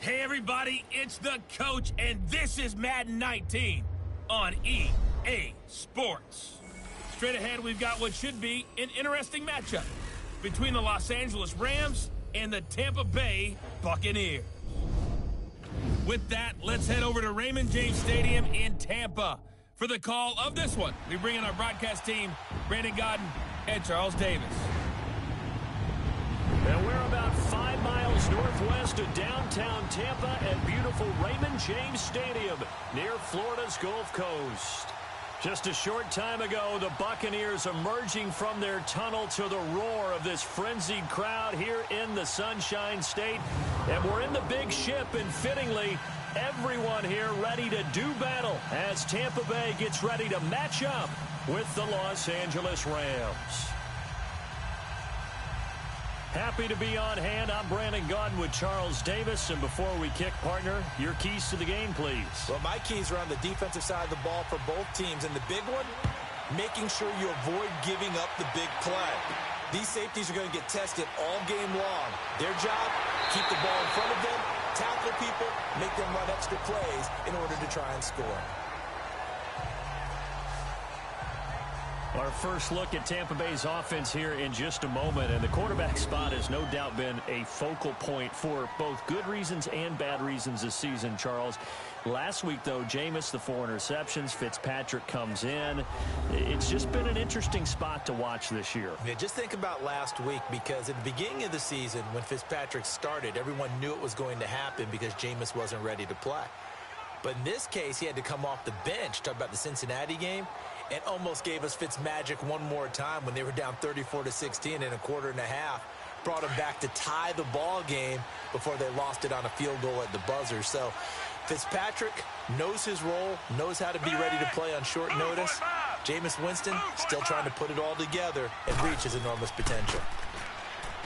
Hey everybody, it's the coach, and this is Madden 19 on EA Sports. Straight ahead, we've got what should be an interesting matchup between the Los Angeles Rams and the Tampa Bay Buccaneers. With that, let's head over to Raymond James Stadium in Tampa for the call of this one. We bring in our broadcast team, Brandon Godden and Charles Davis. And we're about 5 miles northwest of downtown Tampa at beautiful Raymond James Stadium near Florida's Gulf Coast. Just a short time ago, the Buccaneers emerging from their tunnel to the roar of this frenzied crowd here in the Sunshine State. And we're in the big ship, and fittingly, everyone here ready to do battle as Tampa Bay gets ready to match up with the Los Angeles Rams. Happy to be on hand. I'm Brandon Godden with Charles Davis. And before we kick, partner, your keys to the game, please. Well, my keys are on the defensive side of the ball for both teams. And the big one, making sure you avoid giving up the big play. These safeties are going to get tested all game long. Their job, keep the ball in front of them, tackle people, make them run extra plays in order to try and score. Our first look at Tampa Bay's offense here in just a moment. And the quarterback spot has no doubt been a focal point for both good reasons and bad reasons this season, Charles. Last week, though, Jameis, the 4 interceptions. Fitzpatrick comes in. It's just been an interesting spot to watch this year. Yeah, just think about last week, because at the beginning of the season, when Fitzpatrick started, everyone knew it was going to happen because Jameis wasn't ready to play. But in this case, he had to come off the bench. Talk about the Cincinnati game. And almost gave us Fitzmagic one more time when they were down 34-16 in a quarter and a half. Brought them back to tie the ball game before they lost it on a field goal at the buzzer. So Fitzpatrick knows his role, knows how to be ready to play on short notice. Jameis Winston still trying to put it all together and reach his enormous potential.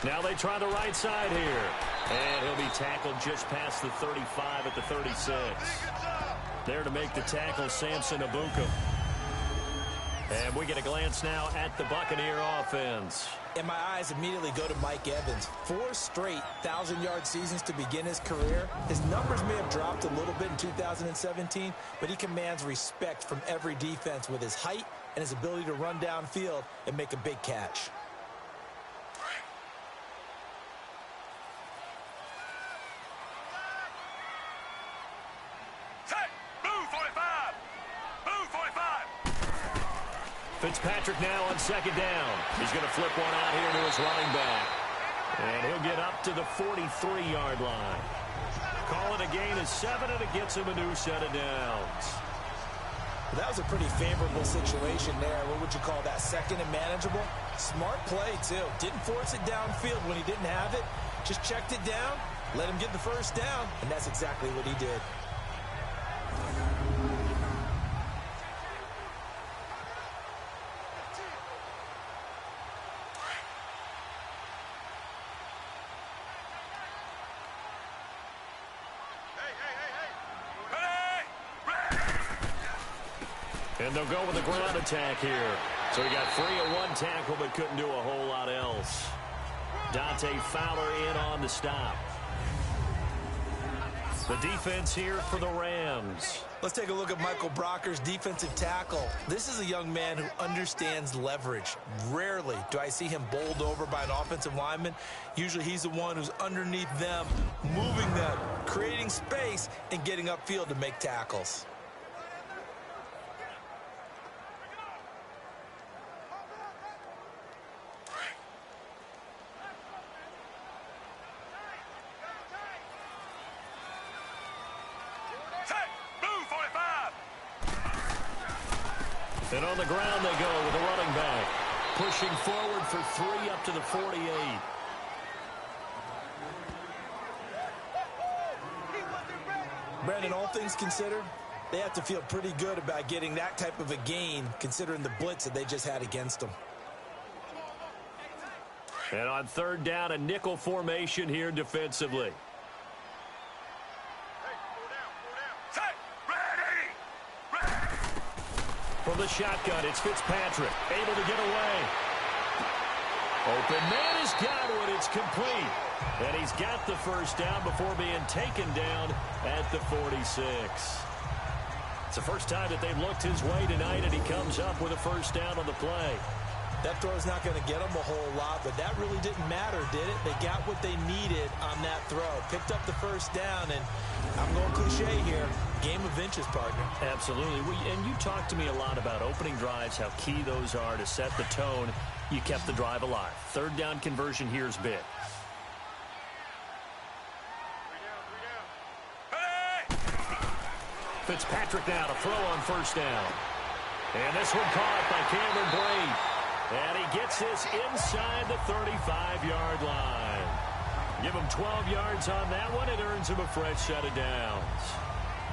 Now they try the right side here. And he'll be tackled just past the 35 at the 36. There to make the tackle, Samson Abuka. And we get a glance now at the Buccaneer offense. And my eyes immediately go to Mike Evans. 4 straight 1,000-yard seasons to begin his career. His numbers may have dropped a little bit in 2017, but he commands respect from every defense with his height and his ability to run downfield and make a big catch. Fitzpatrick now on second down. He's going to flip one out here to his running back. And he'll get up to the 43-yard line. Call it a gain of 7, and it gets him a new set of downs. Well, that was a pretty favorable situation there. What would you call that? Second and manageable? Smart play, too. Didn't force it downfield when he didn't have it. Just checked it down, let him get the first down, and that's exactly what he did. And they'll go with the ground attack here. So he got free of one tackle but couldn't do a whole lot else. Dante Fowler in on the stop. The defense here for the Rams. Let's take a look at Michael Brocker's defensive tackle. This is a young man who understands leverage. Rarely do I see him bowled over by an offensive lineman. Usually he's the one who's underneath them, moving them, creating space, and getting upfield to make tackles. And on the ground they go with the running back. Pushing forward for 3 up to the 48. Brandon, all things considered, they have to feel pretty good about getting that type of a gain, considering the blitz that they just had against them. And on third down, a nickel formation here defensively. From the shotgun, it's Fitzpatrick, able to get away. Open man has got it. It's complete. And he's got the first down before being taken down at the 46. It's the first time that they've looked his way tonight, and he comes up with a first down on the play. That throw's not going to get them a whole lot, but that really didn't matter, did it? They got what they needed on that throw. Picked up the first down, and I'm going cliche here. Game of inches, partner. Absolutely. And you talked to me a lot about opening drives, how key those are to set the tone. You kept the drive alive. Third down conversion here is big. Fitzpatrick now to throw on first down. And this one caught by Cameron Brate. And he gets this inside the 35-yard line. Give him 12 yards on that one. It earns him a fresh set of downs.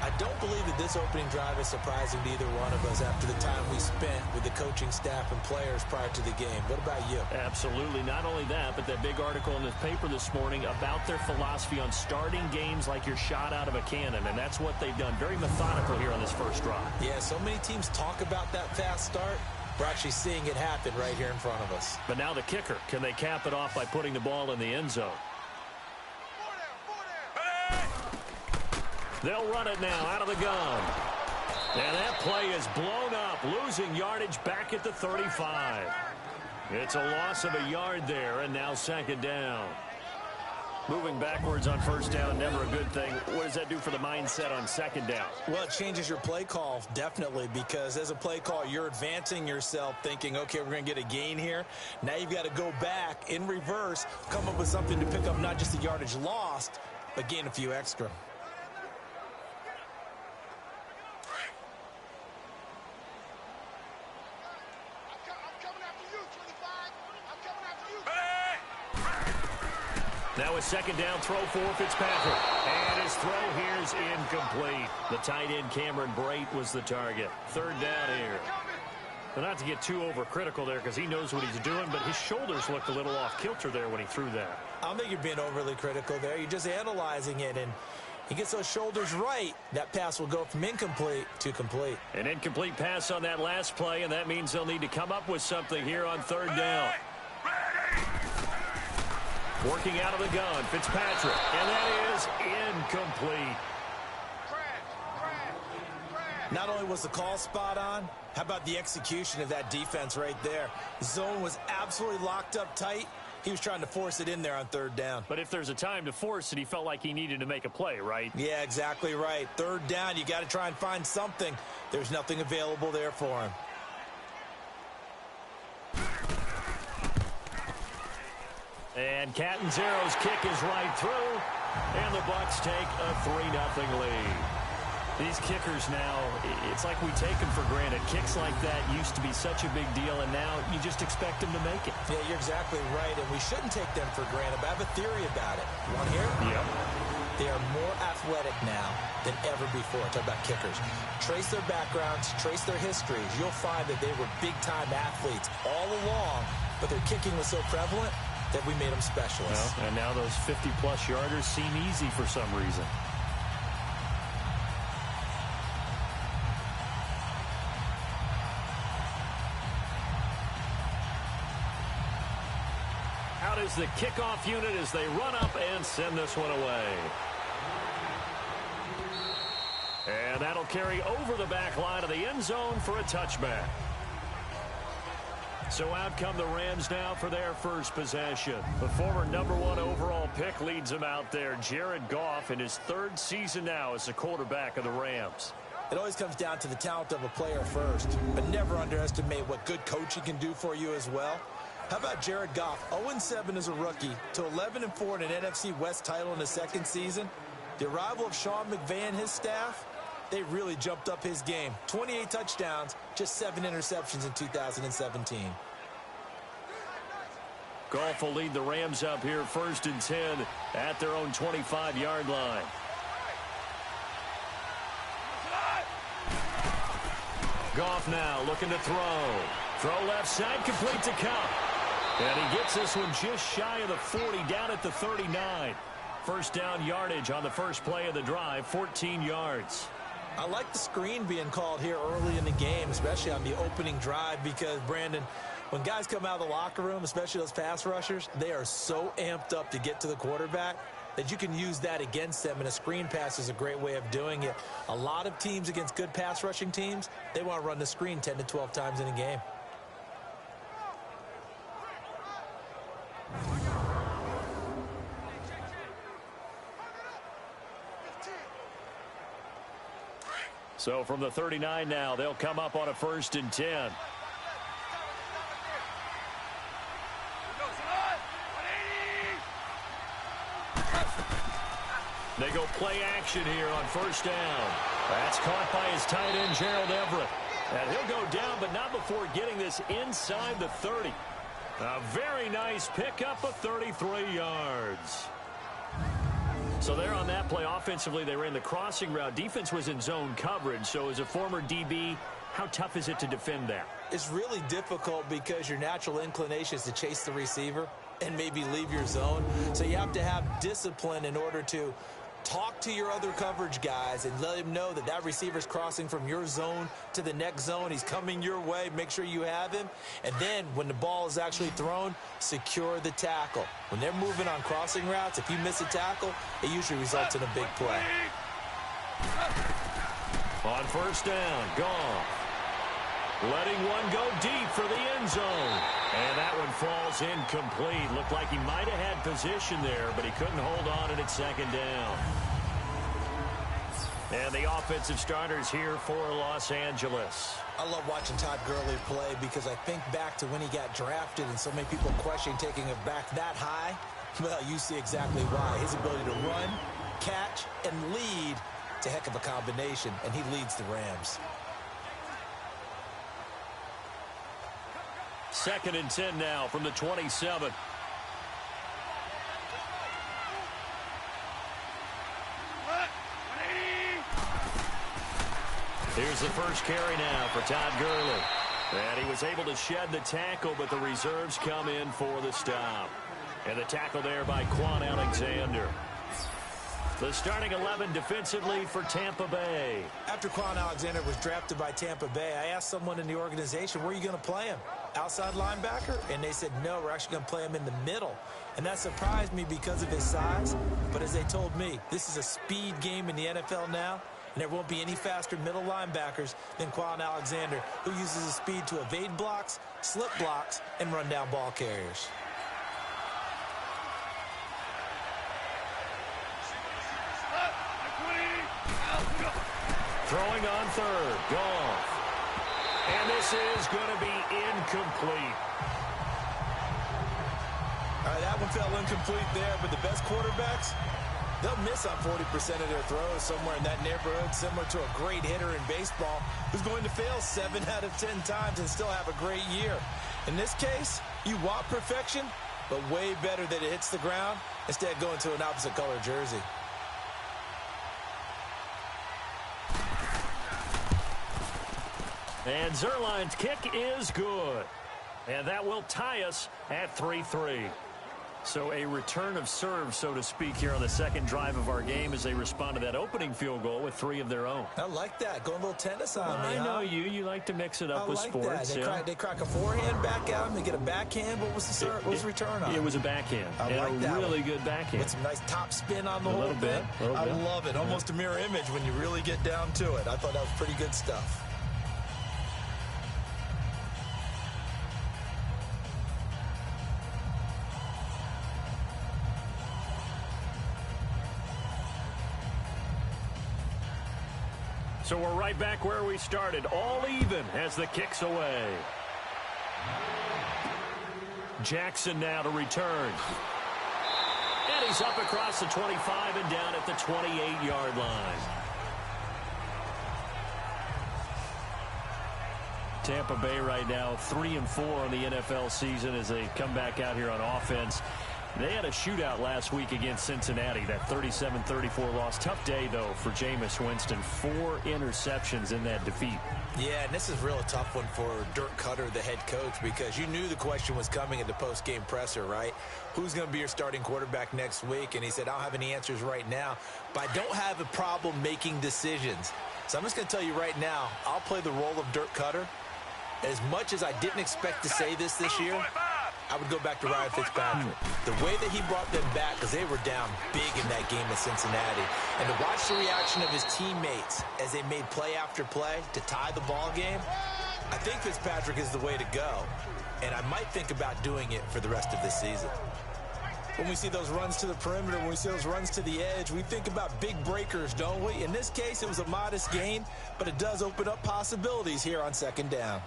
I don't believe that this opening drive is surprising to either one of us after the time we spent with the coaching staff and players prior to the game. What about you? Absolutely. Not only that, but that big article in the paper this morning about their philosophy on starting games like you're shot out of a cannon, and that's what they've done. Very methodical here on this first drive. Yeah, so many teams talk about that fast start. We're actually seeing it happen right here in front of us. But now the kicker. Can they cap it off by putting the ball in the end zone? They'll run it now out of the gun. And that play is blown up, losing yardage back at the 35. It's a loss of a yard there, and now second down. Moving backwards on first down, never a good thing. What does that do for the mindset on second down? Well, it changes your play call, definitely, because as a play call, you're advancing yourself thinking, okay, we're going to get a gain here. Now you've got to go back in reverse, come up with something to pick up not just the yardage lost, but gain a few extra. Now a second down throw for Fitzpatrick. And his throw here is incomplete. The tight end Cameron Brate was the target. Third down here. But not to get too overcritical there because he knows what he's doing, but his shoulders looked a little off kilter there when he threw that. I don't think you're being overly critical there. You're just analyzing it, and he gets those shoulders right. That pass will go from incomplete to complete. An incomplete pass on that last play, and that means they'll need to come up with something here on third down. Working out of the gun, Fitzpatrick, and that is incomplete. Not only was the call spot on, how about the execution of that defense right there? The zone was absolutely locked up tight. He was trying to force it in there on third down. But if there's a time to force it, he felt like he needed to make a play, right? Yeah, exactly right. Third down, you got to try and find something. There's nothing available there for him. And Catanzaro's kick is right through, and the Bucs take a 3-0 lead. These kickers now, it's like we take them for granted. Kicks like that used to be such a big deal, and now you just expect them to make it. Yeah, you're exactly right, and we shouldn't take them for granted, but I have a theory about it. You want to hear it? Yep. They are more athletic now than ever before. Talk about kickers. Trace their backgrounds, trace their histories. You'll find that they were big-time athletes all along, but their kicking was so prevalent that we made them specialists. Well, and now those 50-plus yarders seem easy for some reason. Out is the kickoff unit as they run up and send this one away. And that'll carry over the back line of the end zone for a touchback. So out come the Rams now for their first possession. The former #1 overall pick leads them out there. Jared Goff in his third season now as the quarterback of the Rams. It always comes down to the talent of a player first, but never underestimate what good coaching can do for you as well. How about Jared Goff, 0-7 as a rookie to 11-4 in an NFC West title in his second season? The arrival of Sean McVay and his staff, they really jumped up his game. 28 touchdowns, just 7 interceptions in 2017. Goff will lead the Rams up here 1st and 10 at their own 25-yard line. Goff now looking to throw. Throw left side, complete to Cup. And he gets this one just shy of the 40, down at the 39. First down yardage on the first play of the drive, 14 yards. I like the screen being called here early in the game, especially on the opening drive, because, Brandon, When guys come out of the locker room, especially those pass rushers, they are so amped up to get to the quarterback that you can use that against them, and a screen pass is a great way of doing it. A lot of teams against good pass rushing teams, they want to run the screen 10 to 12 times in a game. So from the 39 now, they'll come up on a 1st and 10. They go play action here on 1st down. That's caught by his tight end, Gerald Everett. And he'll go down, but not before getting this inside the 30. A very nice pickup of 33 yards. So there on that play, offensively, they ran the crossing route. Defense was in zone coverage. So as a former DB, how tough is it to defend that? It's really difficult because your natural inclination is to chase the receiver and maybe leave your zone. So you have to have discipline in order to talk to your other coverage guys and let them know that that receiver's crossing from your zone to the next zone. He's coming your way. Make sure you have him. And then when the ball is actually thrown, secure the tackle. When they're moving on crossing routes, if you miss a tackle, it usually results in a big play. On 1st down, gone. Letting one go deep for the end zone. And that one falls incomplete. Looked like he might have had position there, but he couldn't hold on at 2nd down. And the offensive starters here for Los Angeles. I love watching Todd Gurley play because I think back to when he got drafted and so many people question taking him back that high. Well, you see exactly why. His ability to run, catch, and lead, it's a heck of a combination, and he leads the Rams. 2nd and 10 now from the 27. Here's the first carry now for Todd Gurley. And he was able to shed the tackle, but the reserves come in for the stop. And the tackle there by Quan Alexander. The starting 11 defensively for Tampa Bay. After Quan Alexander was drafted by Tampa Bay, I asked someone in the organization, where are you going to play him? Outside linebacker? And they said, no, we're actually going to play him in the middle. And that surprised me because of his size. But as they told me, this is a speed game in the NFL now, and there won't be any faster middle linebackers than Quan Alexander, who uses his speed to evade blocks, slip blocks, and run down ball carriers. Throwing on 3rd, Goff. And this is going to be incomplete. All right, that one fell incomplete there, but the best quarterbacks, they'll miss on 40% of their throws somewhere in that neighborhood, similar to a great hitter in baseball who's going to fail 7 out of 10 times and still have a great year. In this case, you want perfection, but way better that it hits the ground instead of going to an opposite color jersey. And Zerline's kick is good. And that will tie us at 3-3. So a return of serve, so to speak, here on the 2nd drive of our game as they respond to that opening field goal with 3 of their own. I like that. Going a little tennis on me, I know you like to mix it up with sports. That. They crack a forehand back at him. They get a backhand. What was the serve? What was the return on? It was a backhand. I like that. Really good backhand. With some nice top spin on the whole thing. A little bit. I love it. Almost a mirror image when you really get down to it. I thought that was pretty good stuff. So we're right back where we started, all even as the kick's away. Jackson now to return. And he's up across the 25 and down at the 28-yard line. Tampa Bay right now 3-4 on the NFL season as they come back out here on offense. They had a shootout last week against Cincinnati, that 37-34 loss. Tough day, though, for Jameis Winston. 4 interceptions in that defeat. Yeah, and this is a real tough one for Dirk Cutter, the head coach, because you knew the question was coming in the post-game presser, right? Who's going to be your starting quarterback next week? And he said, I don't have any answers right now, but I don't have a problem making decisions. So I'm just going to tell you right now, I'll play the role of Dirk Cutter, As much as I didn't expect to say this year, I would go back to Ryan Fitzpatrick. The way that he brought them back, because they were down big in that game at Cincinnati, and to watch the reaction of his teammates as they made play after play to tie the ball game, I think Fitzpatrick is the way to go, and I might think about doing it for the rest of this season. When we see those runs to the perimeter, when we see those runs to the edge, we think about big breakers, don't we? In this case, it was a modest gain, but it does open up possibilities here on second down.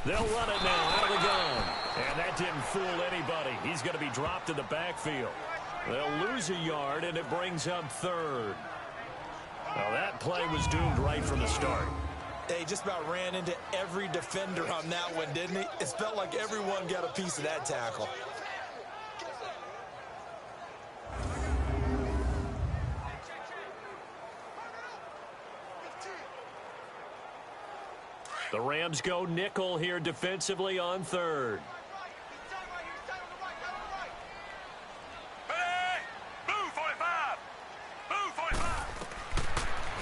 They'll run it now out of the gun. And that didn't fool anybody. He's going to be dropped in the backfield. They'll lose a yard, and it brings up third. Well, that play was doomed right from the start. He just about ran into every defender on that one, didn't he? It felt like everyone got a piece of that tackle. The Rams go nickel here defensively on third.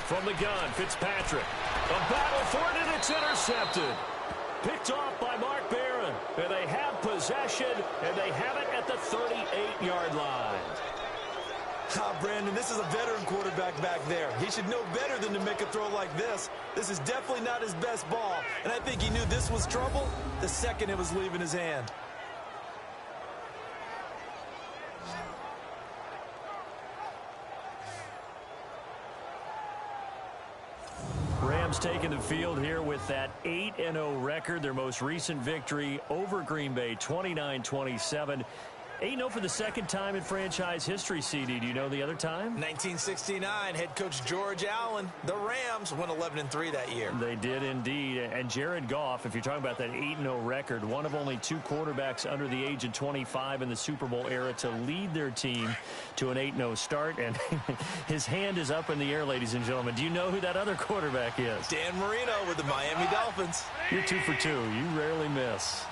From the gun, Fitzpatrick. A battle for it, and it's intercepted. Picked off by Mark Barron. And they have possession, and they have it at the 38-yard line. Brandon, this is a veteran quarterback back there. He should know better than to make a throw like this. This is definitely not his best ball, and I think he knew this was trouble the second it was leaving his hand. Rams taking the field here with that 8-0 record, their most recent victory over Green Bay, 29-27. 8-0 for the second time in franchise history, CD. Do you know the other time? 1969, head coach George Allen. The Rams won 11-3 that year. They did indeed. And Jared Goff, if you're talking about that 8-0 record, one of only two quarterbacks under the age of 25 in the Super Bowl era to lead their team to an 8-0 start. And his hand is up in the air, ladies and gentlemen. Do you know who that other quarterback is? Dan Marino with the Miami Dolphins. You're 2 for 2. You rarely miss.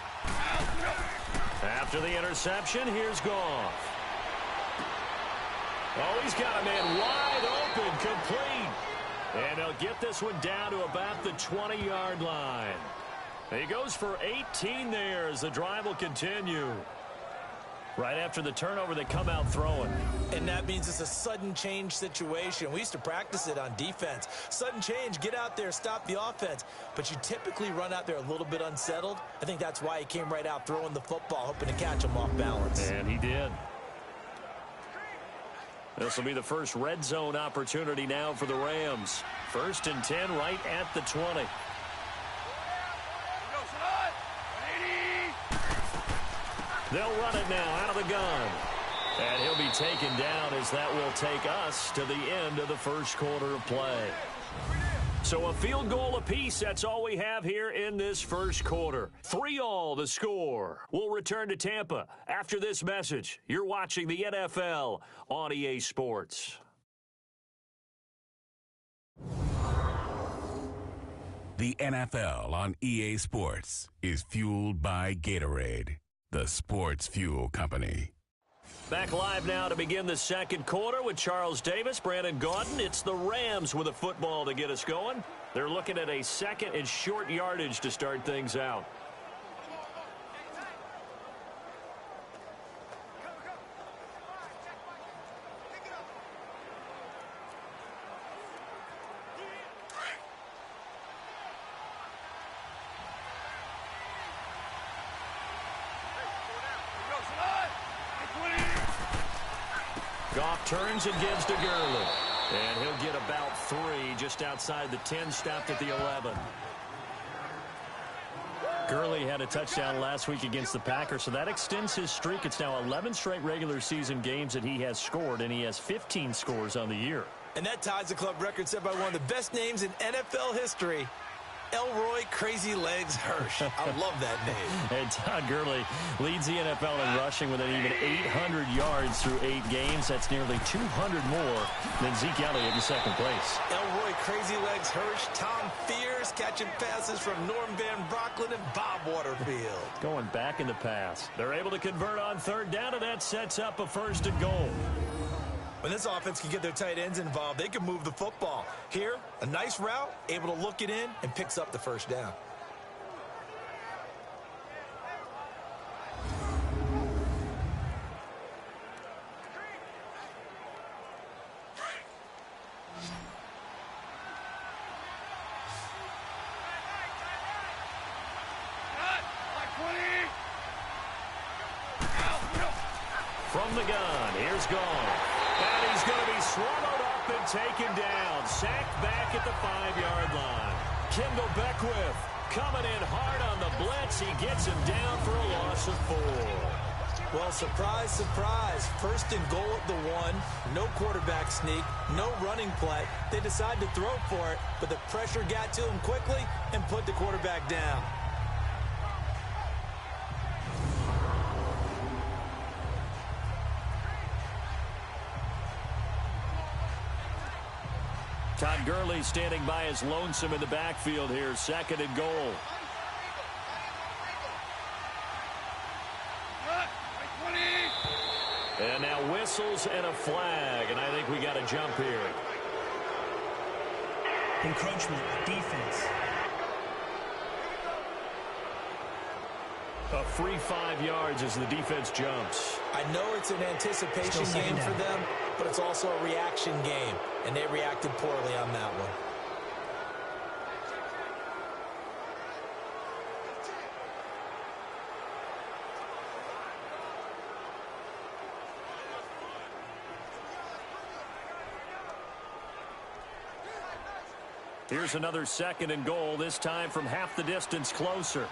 After the interception, here's Goff. Oh, he's got a man wide open, complete. And he'll get this one down to about the 20-yard line. He goes for 18 there as the drive will continue. Right after the turnover, they come out throwing. And that means it's a sudden change situation. We used to practice it on defense. Sudden change, get out there, stop the offense. But you typically run out there a little bit unsettled. I think that's why he came right out throwing the football, hoping to catch him off balance. And he did. This will be the first red zone opportunity now for the Rams. 1st and 10 right at the 20. They'll run it now out of the gun. And he'll be taken down as that will take us to the end of the first quarter of play. So a field goal apiece, that's all we have here in this first quarter. 3-all the score. We'll return to Tampa after this message. You're watching the NFL on EA Sports. The NFL on EA Sports is fueled by Gatorade, the sports fuel company. Back live now to begin the second quarter with Charles Davis, Brandon Gaudin. It's the Rams with a football to get us going. They're looking at a second and short yardage to start things out. Goff turns and gives to Gurley. And he'll get about 3 just outside the 10, stopped at the 11. Gurley had a touchdown last week against the Packers, so that extends his streak. It's now 11 straight regular season games that he has scored, and he has 15 scores on the year. And that ties the club record set by one of the best names in NFL history, Elroy Crazy Legs Hirsch. I love that name. And Todd Gurley leads the NFL in rushing with an even 800 yards through 8 games. That's nearly 200 more than Zeke Elliott in second place. Elroy Crazy Legs Hirsch, Tom Fears catching passes from Norm Van Brocklin and Bob Waterfield. Going back in the pass. They're able to convert on third down, and that sets up a 1st and goal. When this offense can get their tight ends involved, they can move the football. Here, a nice route, able to look it in, and picks up the first down. From the gun, here's Gone. And he's going to be swallowed up and taken down. Sacked back at the 5-yard line. Kendall Beckwith coming in hard on the blitz. He gets him down for a loss of 4. Well, surprise, surprise. First and goal at the 1. No quarterback sneak. No running play. They decide to throw for it, but the pressure got to him quickly and put the quarterback down. Todd Gurley standing by his lonesome in the backfield here. Second and goal. And now whistles and a flag, and I think we got a jump here. Encroachment, defense. A free 5 yards as the defense jumps. I know it's an anticipation game for them, but it's also a reaction game, and they reacted poorly on that one. Here's another second and goal, this time from half the distance closer.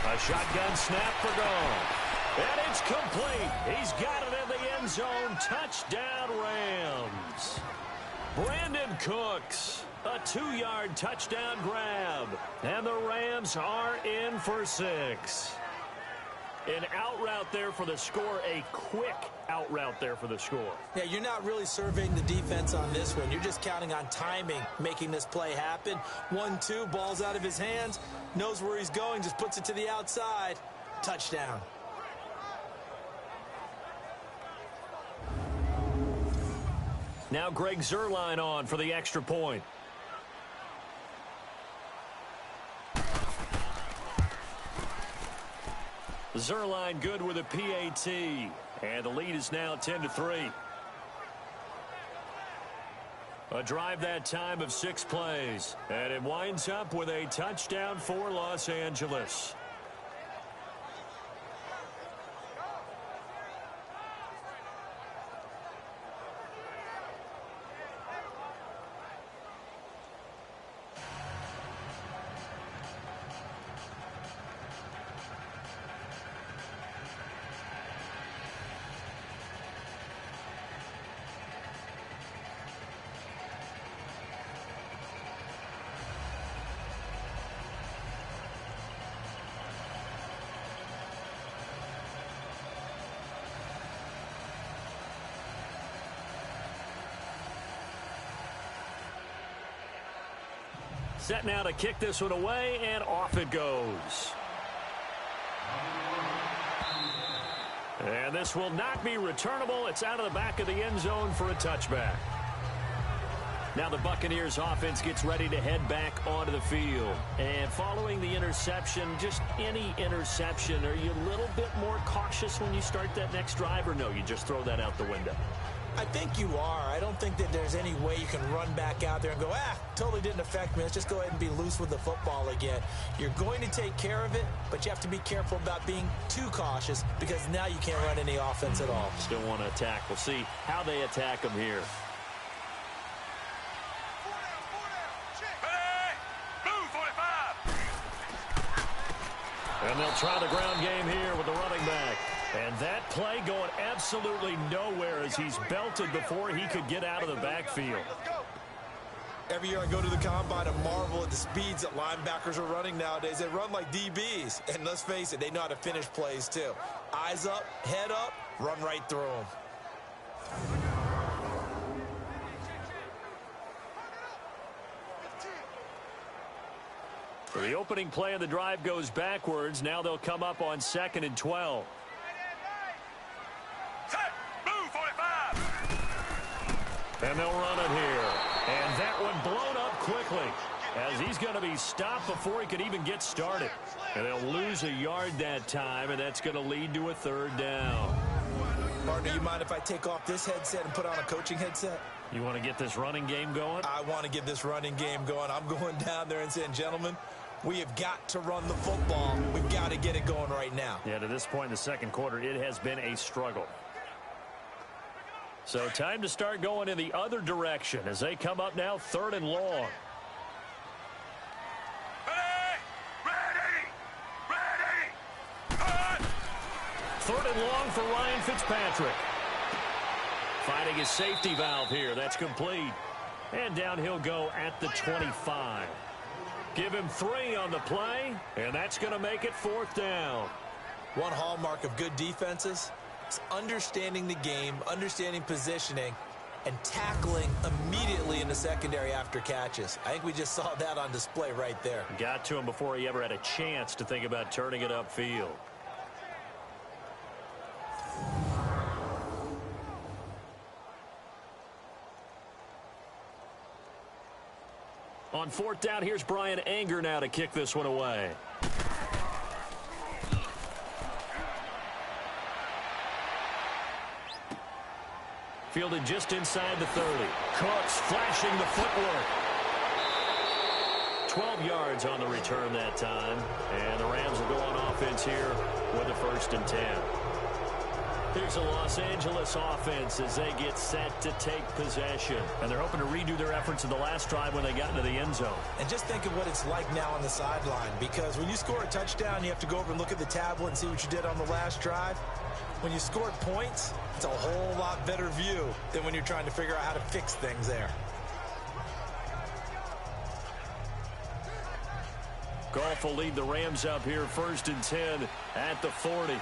A shotgun snap for Gone. And it's complete. He's got it in the end zone. Touchdown, Rams. Brandon Cooks, a 2-yard touchdown grab. And the Rams are in for 6. An out route there for the score, a quick out route there for the score. Yeah, you're not really surveying the defense on this one. You're just counting on timing, making this play happen. 1-2, ball's out of his hands, knows where he's going, just puts it to the outside. Touchdown. Now Greg Zuerlein on for the extra point. Zuerlein good with a PAT, and the lead is now 10-3. A drive that time of 6 plays, and it winds up with a touchdown for Los Angeles. Set now to kick this one away, and off it goes. And this will not be returnable. It's out of the back of the end zone for a touchback. Now the Buccaneers offense gets ready to head back onto the field. And following the interception, just any interception, are you a little bit more cautious when you start that next drive, or no, you just throw that out the window? I think you are. I don't think that there's any way you can run back out there and go, totally didn't affect me. Let's just go ahead and be loose with the football again. You're going to take care of it, but you have to be careful about being too cautious because now you can't run any offense at all. Still want to attack. We'll see how they attack them here. And they'll try the ground game here with the running back. And that play going absolutely nowhere as he's belted before he could get out of the backfield. Every year I go to the combine and marvel at the speeds that linebackers are running nowadays. They run like DBs. And let's face it, they know how to finish plays too. Eyes up, head up, run right through them. The opening play of the drive goes backwards. Now they'll come up on 2nd and 12. And they'll run it here. And that one blown up quickly as he's going to be stopped before he could even get started. And they'll lose a yard that time, and that's going to lead to a 3rd down. Partner, you mind if I take off this headset and put on a coaching headset? You want to get this running game going? I want to get this running game going. I'm going down there and saying, gentlemen, we have got to run the football. We've got to get it going right now. Yeah, to this point in the 2nd quarter, it has been a struggle. So time to start going in the other direction as they come up now 3rd and long. Ready! 3rd and long for Ryan Fitzpatrick. Finding his safety valve here. That's complete. And down he'll go at the 25. Give him 3 on the play, and that's going to make it 4th down. One hallmark of good defenses is understanding the game, understanding positioning, and tackling immediately in the secondary after catches. I think we just saw that on display right there. Got to him before he ever had a chance to think about turning it upfield. On 4th down, here's Brian Anger now to kick this one away. Fielded just inside the 30. Cooks flashing the footwork. 12 yards on the return that time. And the Rams will go on offense here with a 1st and 10. Here's the Los Angeles offense as they get set to take possession. And they're hoping to redo their efforts in the last drive when they got into the end zone. And just think of what it's like now on the sideline, because when you score a touchdown, you have to go over and look at the tablet and see what you did on the last drive. When you scored points, it's a whole lot better view than when you're trying to figure out how to fix things there. Goff will lead the Rams up here 1st and 10 at the 40.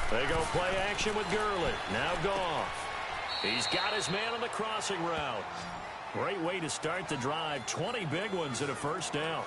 They go play action with Gurley. Now Goff. He's got his man on the crossing route. Great way to start the drive. 20 big ones and a 1st down.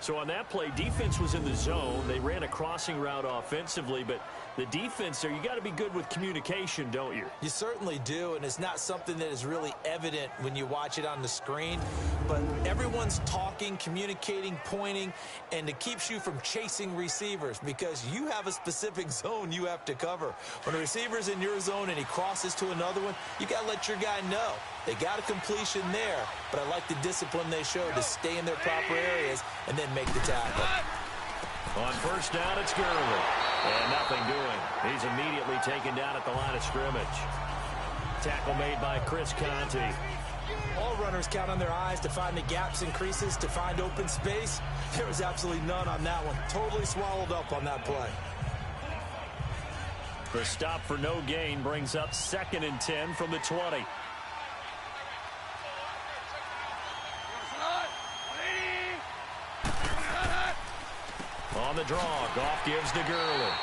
So on that play, defense was in the zone. They ran a crossing route offensively, but the defense there, you got to be good with communication, don't you? You certainly do, and it's not something that is really evident when you watch it on the screen, but everyone's talking, communicating, pointing, and it keeps you from chasing receivers because you have a specific zone you have to cover. When a receiver's in your zone and he crosses to another one, you got to let your guy know. They got a completion there, but I like the discipline they showed to stay in their proper areas and then make the tackle. On 1st down, it's Gurley. And nothing doing. He's immediately taken down at the line of scrimmage. Tackle made by Chris Conte. All runners count on their eyes to find the gaps and creases, to find open space. There was absolutely none on that one. Totally swallowed up on that play. The stop for no gain brings up 2nd and 10 from the 20. On the draw, Goff gives to Gurley.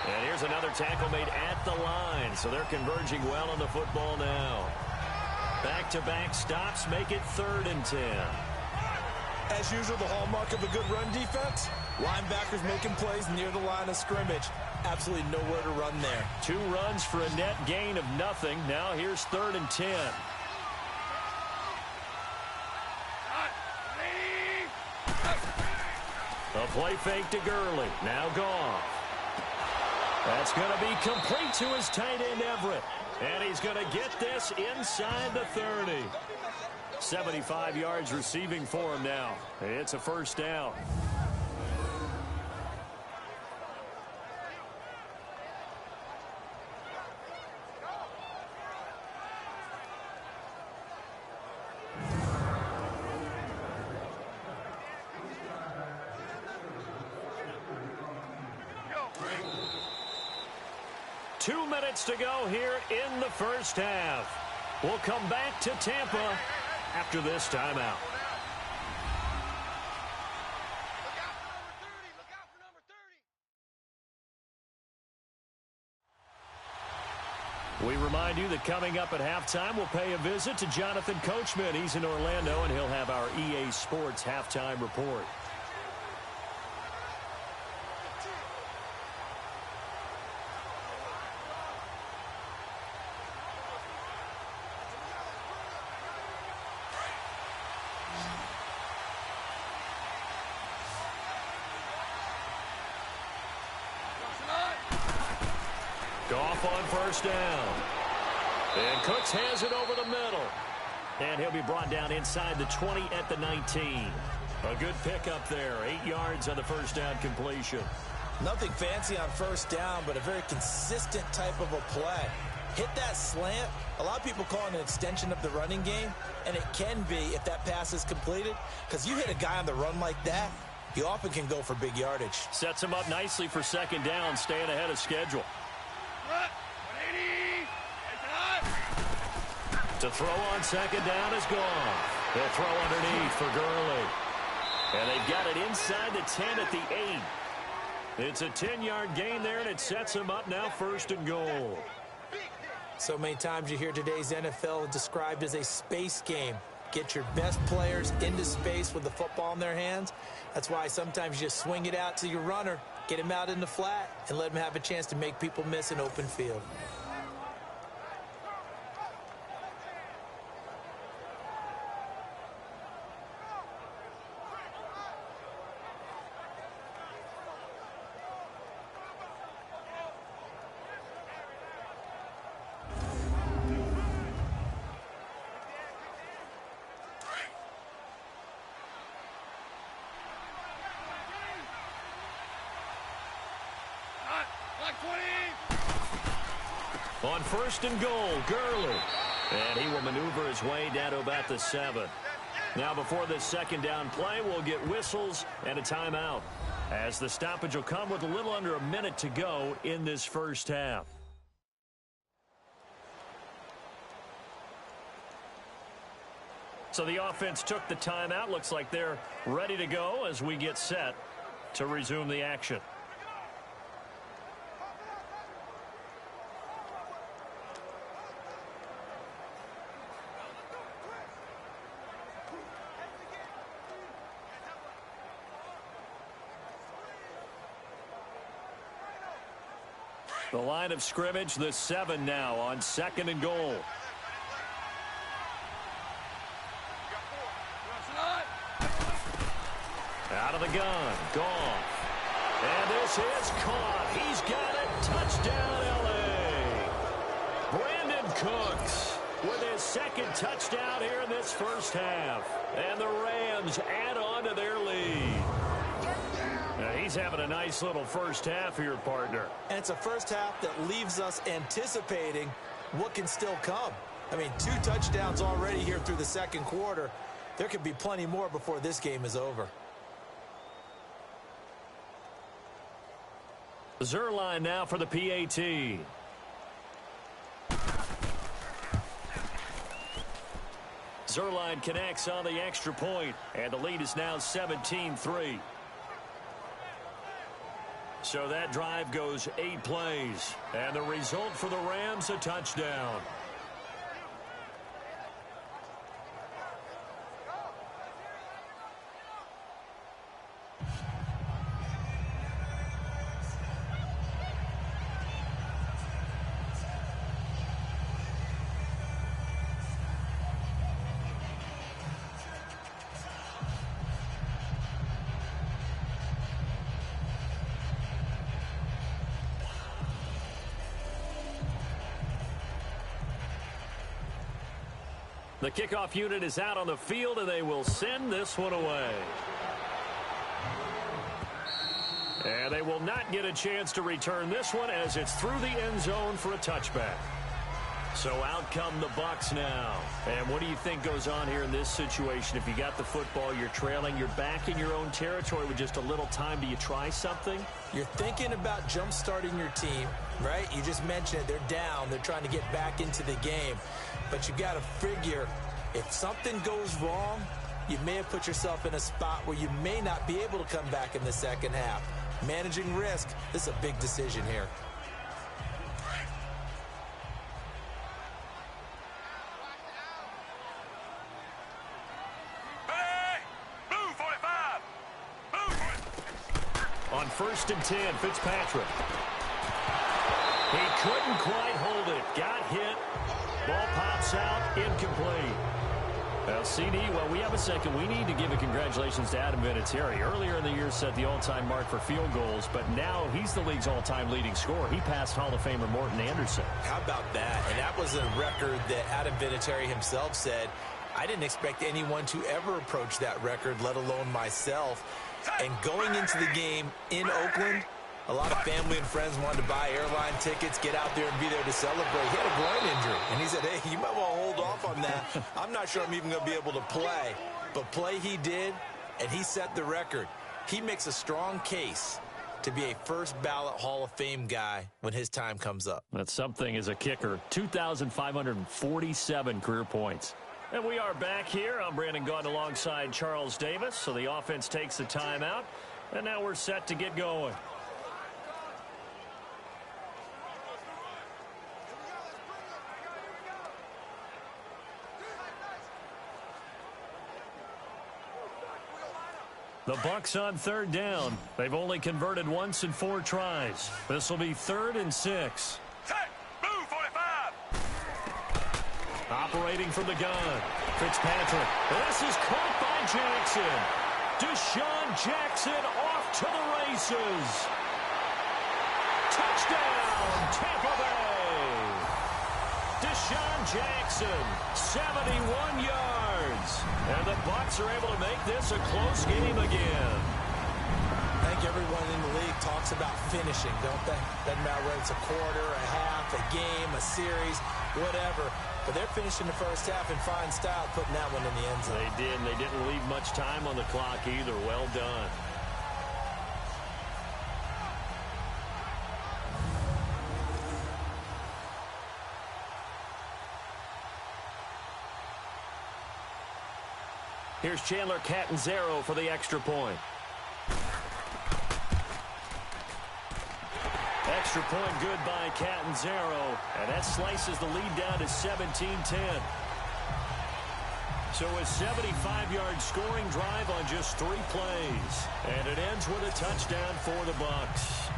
And here's another tackle made at the line, so they're converging well on the football now. Back-to-back stops make it 3rd and 10. As usual, the hallmark of a good run defense, linebackers making plays near the line of scrimmage. Absolutely nowhere to run there. 2 runs for a net gain of nothing. Now here's 3rd and 10. A play fake to Gurley. Now Goff. That's going to be complete to his tight end Everett. And he's going to get this inside the 30. 75 yards receiving for him now. It's a 1st down. Two minutes to go here in the 1st half. We'll come back to Tampa after this timeout. We remind you that coming up at halftime, we'll pay a visit to Jonathan Coachman. He's in Orlando, and he'll have our EA Sports halftime report. Goff on first down. And Cooks has it over the middle. And he'll be brought down inside the 20 at the 19. A good pickup there. 8 yards on the first down completion. Nothing fancy on first down, but a very consistent type of a play. Hit that slant. A lot of people call it an extension of the running game, and it can be if that pass is completed, because you hit a guy on the run like that, you often can go for big yardage. Sets him up nicely for second down, staying ahead of schedule. To throw on second down is gone. They'll throw underneath for Gurley. And they've got it inside the 10 at the 8. It's a 10-yard gain there, and it sets them up now first and goal. So many times you hear today's NFL described as a space game. Get your best players into space with the football in their hands. That's why sometimes you just swing it out to your runner, get him out in the flat, and let him have a chance to make people miss an open field. On first and goal, Gurley. And he will maneuver his way down to about the 7. Now before this second down play, we'll get whistles and a timeout, as the stoppage will come with a little under a minute to go in this first half. So the offense took the timeout. Looks like they're ready to go as we get set to resume the action. The line of scrimmage, the 7 now on second and goal. Out of the gun, Goff. And this is caught. He's got it. Touchdown, L.A. Brandon Cooks with his second touchdown here in this first half. And the Rams add on to their lead. He's having a nice little first half here, partner. And it's a first half that leaves us anticipating what can still come. I mean, 2 touchdowns already here through the second quarter. There could be plenty more before this game is over. Zerline now for the PAT. Zerline connects on the extra point, and the lead is now 17-3. So that drive goes 8 plays, and the result for the Rams, a touchdown. The kickoff unit is out on the field, and they will send this one away. And they will not get a chance to return this one as it's through the end zone for a touchback. So out come the Bucs now. And what do you think goes on here in this situation? If you got the football, you're trailing, you're back in your own territory with just a little time. Do you try something? You're thinking about jump-starting your team, right? You just mentioned it. They're down. They're trying to get back into the game. But you got to figure, if something goes wrong, you may have put yourself in a spot where you may not be able to come back in the second half. Managing risk, this is a big decision here. On 1st and 10, Fitzpatrick. He couldn't quite hold it. Got hit. Ball pops out. Incomplete. Well, CD, while we have a second, we need to give a congratulations to Adam Vinatieri. Earlier in the year set the all-time mark for field goals, but now he's the league's all-time leading scorer. He passed Hall of Famer Morton Anderson. How about that? And that was a record that Adam Vinatieri himself said, I didn't expect anyone to ever approach that record, let alone myself. And going into the game in Oakland, a lot of family and friends wanted to buy airline tickets, get out there and be there to celebrate. He had a groin injury, and he said, hey, you might want to hold off on that. I'm not sure I'm even going to be able to play. But play he did, and he set the record. He makes a strong case to be a first-ballot Hall of Fame guy when his time comes up. That's something as a kicker. 2,547 career points. And we are back here. I'm Brandon Gaudin alongside Charles Davis. So the offense takes the timeout, and now we're set to get going. The Bucs on 3rd down. They've only converted once in 4 tries. This will be 3rd and 6. Move, 45. Operating from the gun. Fitzpatrick. This is caught by Jackson. Deshaun Jackson off to the races. Touchdown, Tampa Bay. Deshaun Jackson, 71 yards. And the Bucs are able to make this a close game again. I think everyone in the league talks about finishing, don't they? Doesn't matter whether it's a quarter, a half, a game, a series, whatever. But they're finishing the first half in fine style, putting that one in the end zone. They did, and they didn't leave much time on the clock either. Well done. Here's Chandler Catanzaro for the extra point. Extra point good by Catanzaro, and that slices the lead down to 17-10. So a 75-yard scoring drive on just 3 plays, and it ends with a touchdown for the Bucs.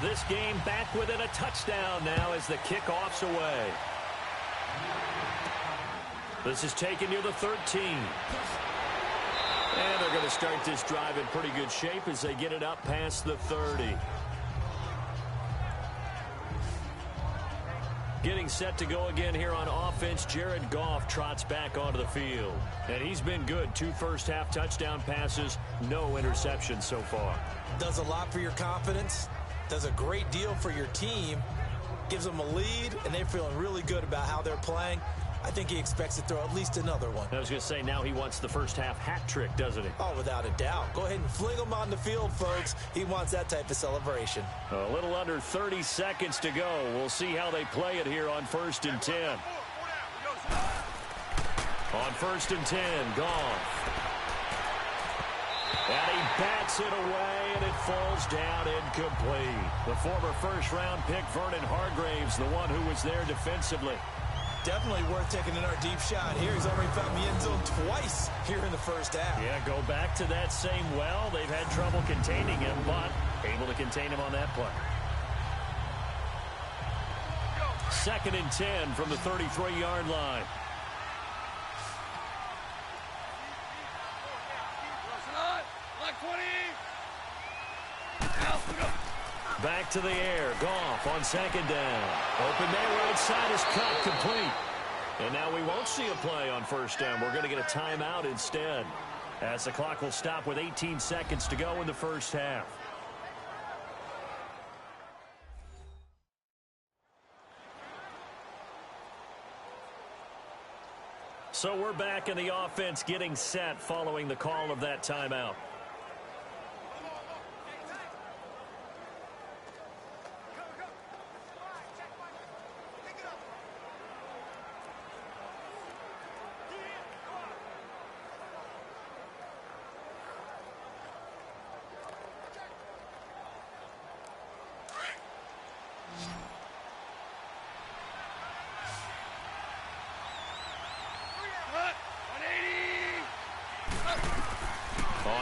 This game back within a touchdown now as the kickoff's away. This is taken near the 13. And they're going to start this drive in pretty good shape as they get it up past the 30. Getting set to go again here on offense, Jared Goff trots back onto the field. And he's been good. 2 first-half touchdown passes, no interceptions so far. Does a lot for your confidence. Does a great deal for your team, gives them a lead, and they're feeling really good about how they're playing. I think he expects to throw at least another one. I was going to say, now he wants the first-half hat trick, doesn't he? Oh, without a doubt. Go ahead and fling him on the field, folks. He wants that type of celebration. A little under 30 seconds to go. We'll see how they play it here on 1st and 10. On 1st and 10, Goff. And he bats it away, and it falls down incomplete. The former first-round pick, Vernon Hargraves, the one who was there defensively. Definitely worth taking in our deep shot here. He's already found the end zone twice here in the first half. Yeah, go back to that same well. They've had trouble containing him, but able to contain him on that play. 2nd and 10 from the 33-yard line. Back to the air. Goff on 2nd down. Open man right side is cut complete. And now we won't see a play on 1st down. We're going to get a timeout instead, as the clock will stop with 18 seconds to go in the first half. So we're back in the offense getting set following the call of that timeout.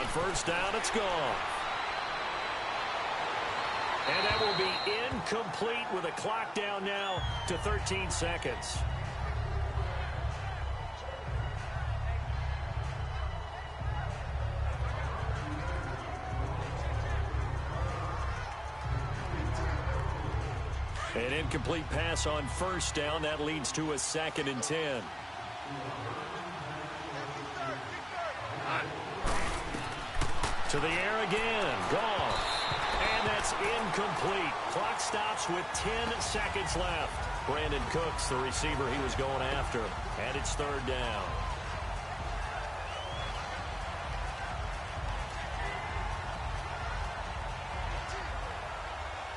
on first down. It's gone. And that will be incomplete with a clock down now to 13 seconds. An incomplete pass on first down. That leads to a 2nd and 10. To the air again. Gone. And that's incomplete. Clock stops with 10 seconds left. Brandon Cooks, the receiver he was going after. And it's 3rd down.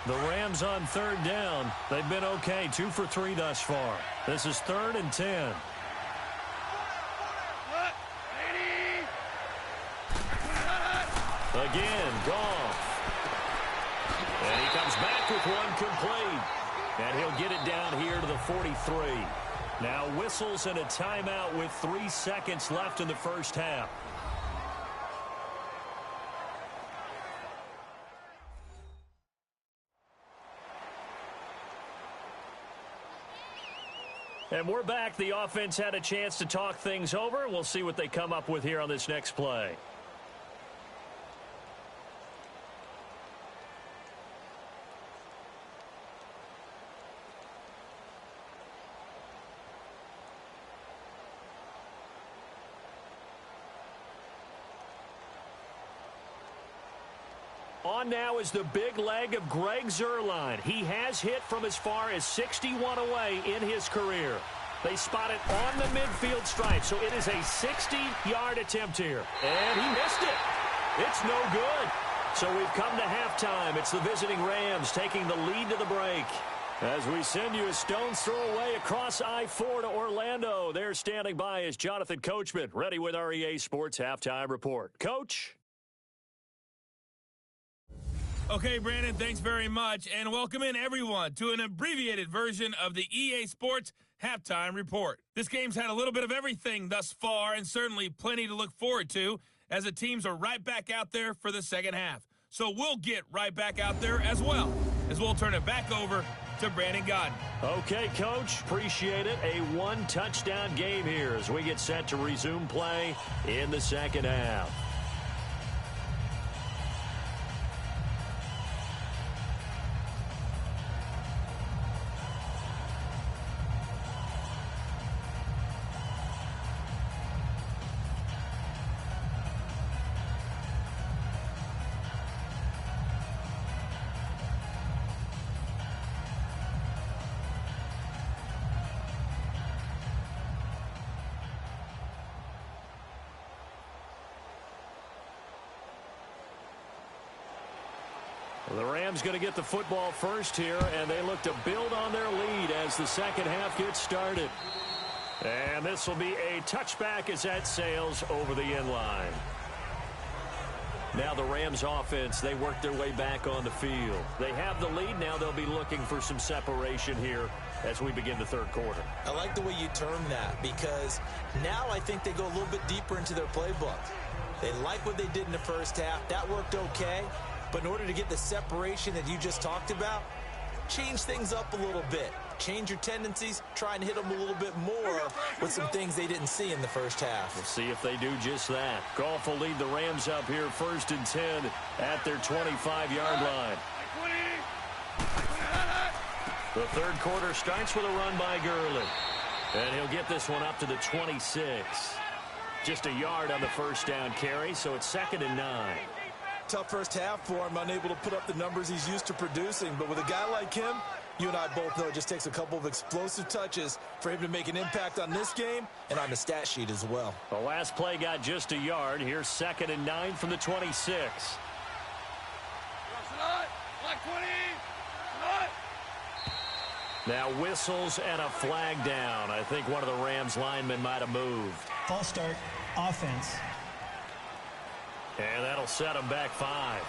The Rams on 3rd down. They've been okay. 2 for 3 thus far. This is 3rd and 10. Again, Goff. And he comes back with one complete. And he'll get it down here to the 43. Now whistles and a timeout with 3 seconds left in the first half. And we're back. The offense had a chance to talk things over. We'll see what they come up with here on this next play. On now is the big leg of Greg Zuerlein. He has hit from as far as 61 away in his career. They spot it on the midfield stripe, so it is a 60-yard attempt here. And he missed it. It's no good. So we've come to halftime. It's the visiting Rams taking the lead to the break. As we send you a stone's throw away across I-4 to Orlando. There standing by is Jonathan Coachman, ready with our EA Sports Halftime Report. Coach? Okay, Brandon, thanks very much, and welcome in everyone to an abbreviated version of the EA Sports Halftime Report. This game's had a little bit of everything thus far, and certainly plenty to look forward to, as the teams are right back out there for the second half. So we'll get right back out there as well, as we'll turn it back over to Brandon Godden. Okay, Coach, appreciate it. A one-touchdown game here as we get set to resume play in the second half. The Rams going to get the football first here, and they look to build on their lead as the second half gets started. And this will be a touchback as that sails over the end line. Now the Rams offense, they work their way back on the field. They have the lead. Now they'll be looking for some separation here as we begin the third quarter. I like the way you term that, because now I think they go a little bit deeper into their playbook. They like what they did in the first half. That worked okay. But in order to get the separation that you just talked about, change things up a little bit. Change your tendencies, try and hit them a little bit more with some things they didn't see in the first half. We'll see if they do just that. Goff will lead the Rams up here 1st and 10 at their 25-yard line. The third quarter starts with a run by Gurley. And he'll get this one up to the 26. Just a yard on the first down carry, so it's 2nd and 9. Tough first half for him, unable to put up the numbers he's used to producing. But with a guy like him, you and I both know it just takes a couple of explosive touches for him to make an impact on this game and on the stat sheet as well. The last play got just a yard. Here's 2nd and 9 from the 26. Now whistles and a flag down. I think one of the Rams linemen might have moved. False start, offense. And that'll set them back 5.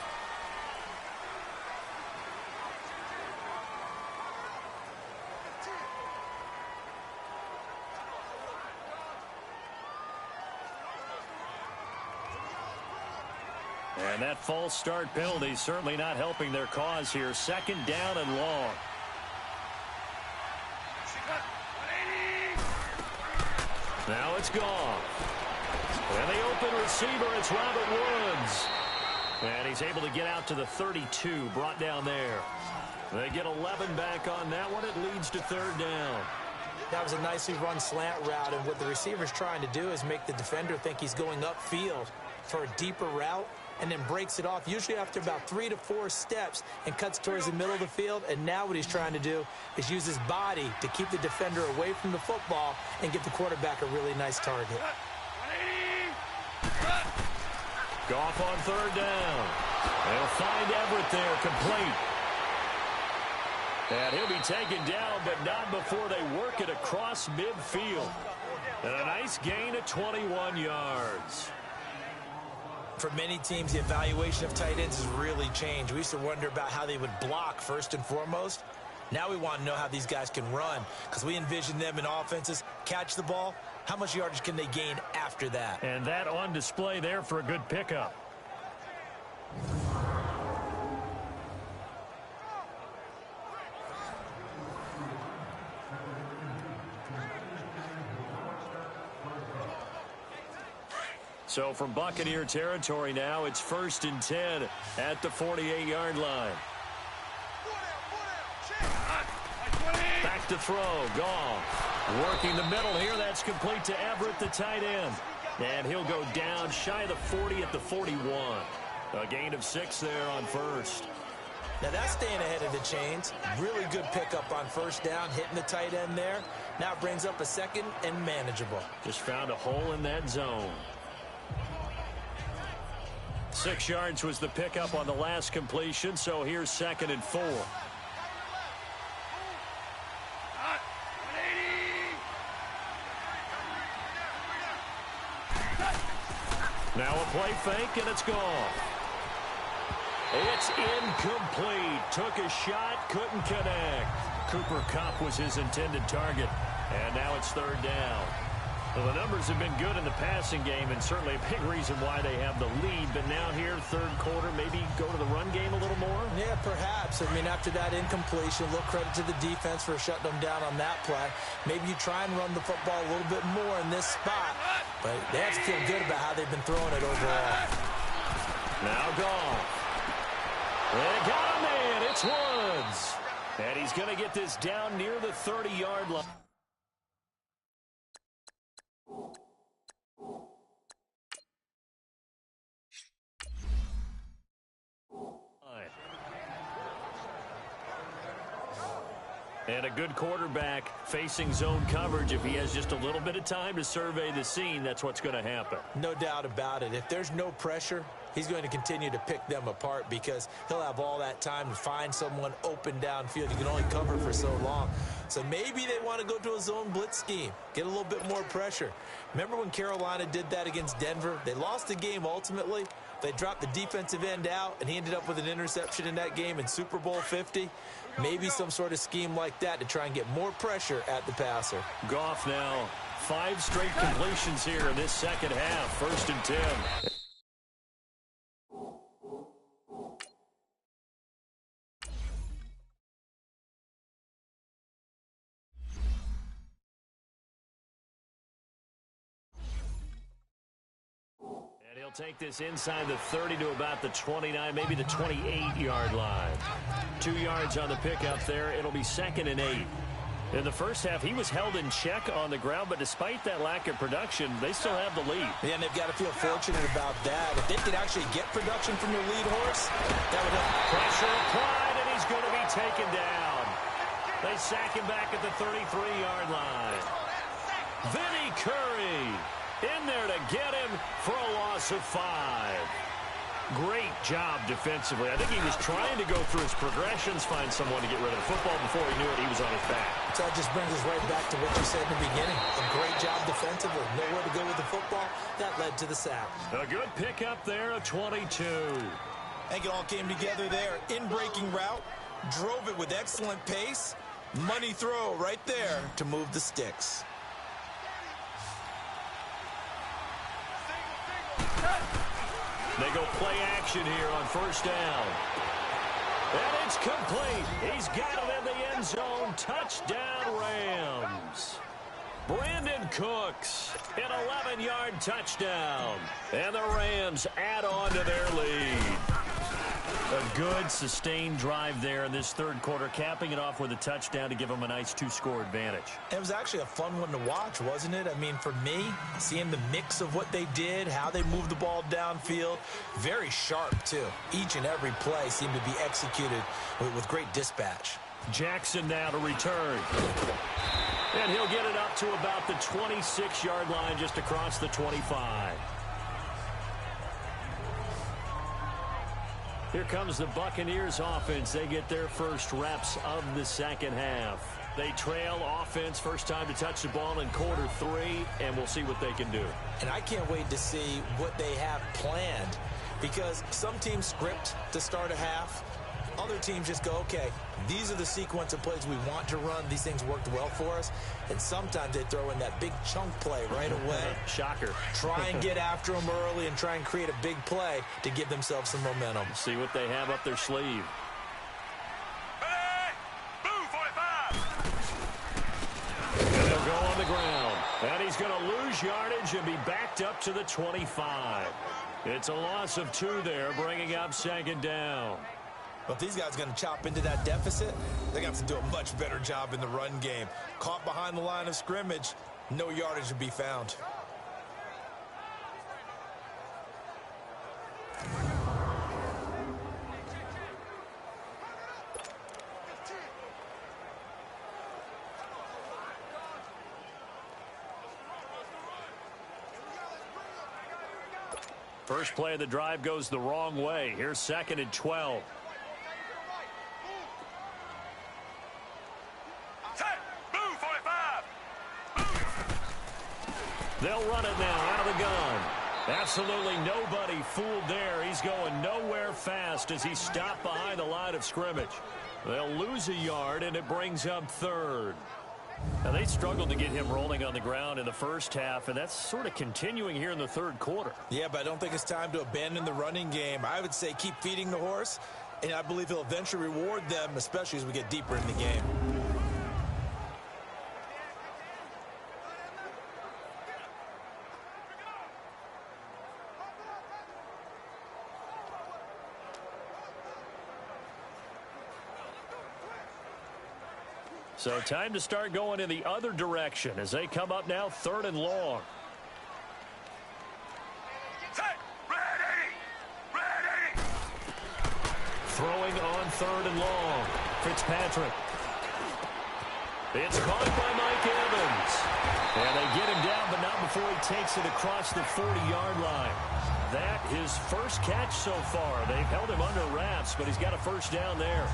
And that false start penalty certainly not helping their cause here. Second down and long. Now it's gone. And the open receiver, it's Robert Woods. And he's able to get out to the 32, brought down there. They get 11 back on that one. It leads to third down. That was a nicely run slant route, and what the receiver's trying to do is make the defender think he's going upfield for a deeper route, and then breaks it off, usually after about 3 to 4 steps, and cuts towards the middle of the field. And now what he's trying to do is use his body to keep the defender away from the football and give the quarterback a really nice target. Goff on third down. They'll find Everett there, complete. And he'll be taken down, but not before they work it across midfield. And a nice gain of 21 yards. For many teams, the evaluation of tight ends has really changed. We used to wonder about how they would block first and foremost. Now we want to know how these guys can run, because we envision them in offenses catch the ball. How much yardage can they gain after that? And that on display there for a good pickup. So from Buccaneer territory now, it's 1st and 10 at the 48-yard line. Back to throw, Goff. Working the middle here, that's complete to Everett, the tight end. And he'll go down shy of the 40 at the 41. A gain of 6 there on first. Now that's staying ahead of the chains. Really good pickup on first down, hitting the tight end there. Now it brings up a second and manageable. Just found a hole in that zone. 6 yards was the pickup on the last completion, so here's 2nd and 4. Now a play fake, and it's gone. It's incomplete. Took a shot, couldn't connect. Cooper Kupp was his intended target, and now it's third down. Well, the numbers have been good in the passing game, and certainly a big reason why they have the lead. But now here, third quarter, maybe go to the run game a little more? Yeah, perhaps. I mean, after that incompletion, a little credit to the defense for shutting them down on that play. Maybe you try and run the football a little bit more in this spot. But they have to feel good about how they've been throwing it overall. Now gone. They got a man. It's Woods. And he's going to get this down near the 30-yard line. And a good quarterback facing zone coverage. If he has just a little bit of time to survey the scene, that's what's going to happen. No doubt about it. If there's no pressure, he's going to continue to pick them apart because he'll have all that time to find someone open downfield. You can only cover for so long. So maybe they want to go to a zone blitz scheme, get a little bit more pressure. Remember when Carolina did that against Denver? They lost the game ultimately. They dropped the defensive end out, and he ended up with an interception in that game in Super Bowl 50. Maybe some sort of scheme like that to try and get more pressure at the passer. Goff now 5 straight completions here in this second half. 1st and 10. And he'll take this inside the 30 to about the 29, maybe the 28-yard line. 2 yards on the pickup there. It'll be 2nd and 8. In the first half, he was held in check on the ground, but despite that lack of production, they still have the lead. Yeah, and they've got to feel fortunate about that. If they could actually get production from their lead horse, that would help. Pressure applied, and he's going to be taken down. They sack him back at the 33-yard line. Vinny Curry in there to get him for a loss of 5. Great job defensively. I think he was trying to go through his progressions, find someone to get rid of the football. Before he knew it, he was on his back. So that just brings us right back to what you said in the beginning. A great job defensively. Nowhere to go with the football. That led to the sack. A good pickup there, a 22. I think it all came together there. In-breaking route. Drove it with excellent pace. Money throw right there to move the sticks. They go play action here on first down. And it's complete. He's got it in the end zone. Touchdown, Rams. Brandon Cooks, an 11-yard touchdown. And the Rams add on to their lead. A good, sustained drive there in this third quarter, capping it off with a touchdown to give them a nice 2-score advantage. It was actually a fun one to watch, wasn't it? I mean, for me, seeing the mix of what they did, how they moved the ball downfield, very sharp, too. Each and every play seemed to be executed with great dispatch. Jackson now to return. And he'll get it up to about the 26-yard line, just across the 25. Here comes the Buccaneers offense. They get their first reps of the second half. They trail offense, first time to touch the ball in quarter 3, and we'll see what they can do. And I can't wait to see what they have planned, because some teams script to start a half. Other teams just go, okay, these are the sequence of plays we want to run. These things worked well for us. And sometimes they throw in that big chunk play right away. Shocker. Try and get after them early and try and create a big play to give themselves some momentum. See what they have up their sleeve. And they'll go on the ground. And he's going to lose yardage and be backed up to the 25. It's a loss of 2 there, bringing up second down. But if these guys are going to chop into that deficit, they're going to have to do a much better job in the run game. Caught behind the line of scrimmage, no yardage to be found. First play of the drive goes the wrong way. Here's 2nd and 12. They'll run it now out of the gun. Absolutely nobody fooled there. He's going nowhere fast as he's stopped behind the line of scrimmage. They'll lose a yard, and it brings up 3rd. Now, they struggled to get him rolling on the ground in the first half, and that's sort of continuing here in the third quarter. Yeah, but I don't think it's time to abandon the running game. I would say keep feeding the horse, and I believe he'll eventually reward them, especially as we get deeper in the game. So time to start going in the other direction as they come up now 3rd and long. Ready. Throwing on 3rd and long. Fitzpatrick. It's caught by Mike Evans. And they get him down, but not before he takes it across the 40-yard line. That his first catch so far. They've held him under wraps, but he's got a first down there.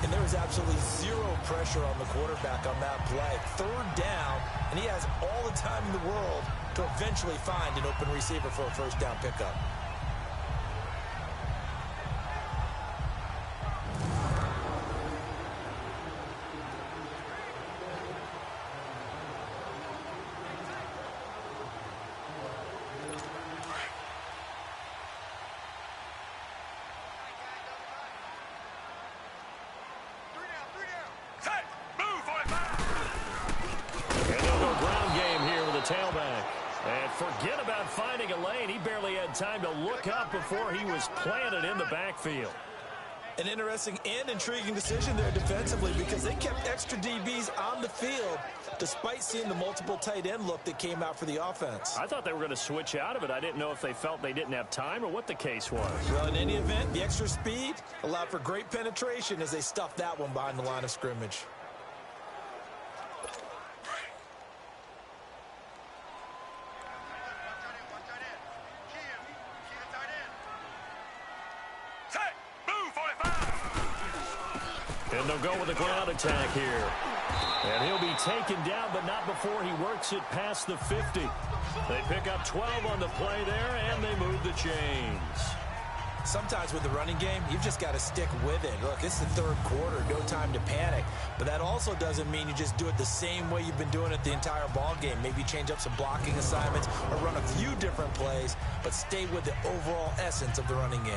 And there was absolutely zero pressure on the quarterback on that play. 3rd down, and he has all the time in the world to eventually find an open receiver for a first down pickup. Tailback. And forget about finding a lane. He barely had time to look up before he was planted in the backfield. An interesting and intriguing decision there defensively, because they kept extra DBs on the field despite seeing the multiple tight end look that came out for the offense. I thought they were going to switch out of it. I didn't know if they felt they didn't have time or what the case was. Well, in any event, the extra speed allowed for great penetration as they stuffed that one behind the line of scrimmage. And they'll go with a ground attack here. And he'll be taken down, but not before he works it past the 50. They pick up 12 on the play there, and they move the chains. Sometimes with the running game, you've just got to stick with it. Look, it's the third quarter, no time to panic. But that also doesn't mean you just do it the same way you've been doing it the entire ball game. Maybe change up some blocking assignments or run a few different plays, but stay with the overall essence of the running game.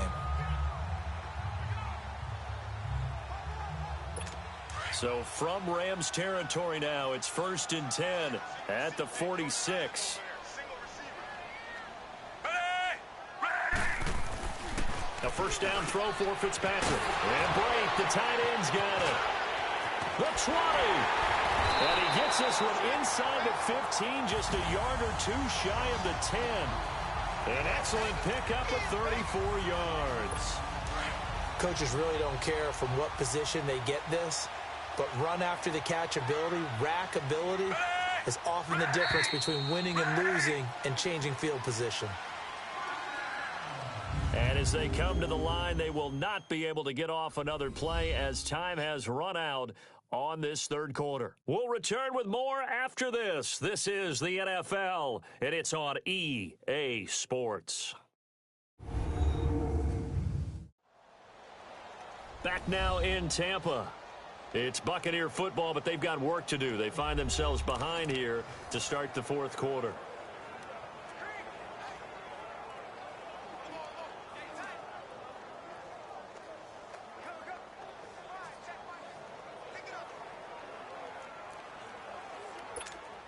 So from Rams territory now, it's 1st and 10 at the 46. A first down throw for Fitzpatrick. And Brake, the tight end's got it. The 20. And he gets this one inside the 15, just a yard or two shy of the 10. An excellent pickup of 34 yards. Coaches really don't care from what position they get this, but run after the catch ability, rack ability, is often the difference between winning and losing and changing field position. And as they come to the line, they will not be able to get off another play as time has run out on this third quarter. We'll return with more after this. This is the NFL, and it's on EA Sports. Back now in Tampa. It's Buccaneer football, but they've got work to do. They find themselves behind here to start the fourth quarter.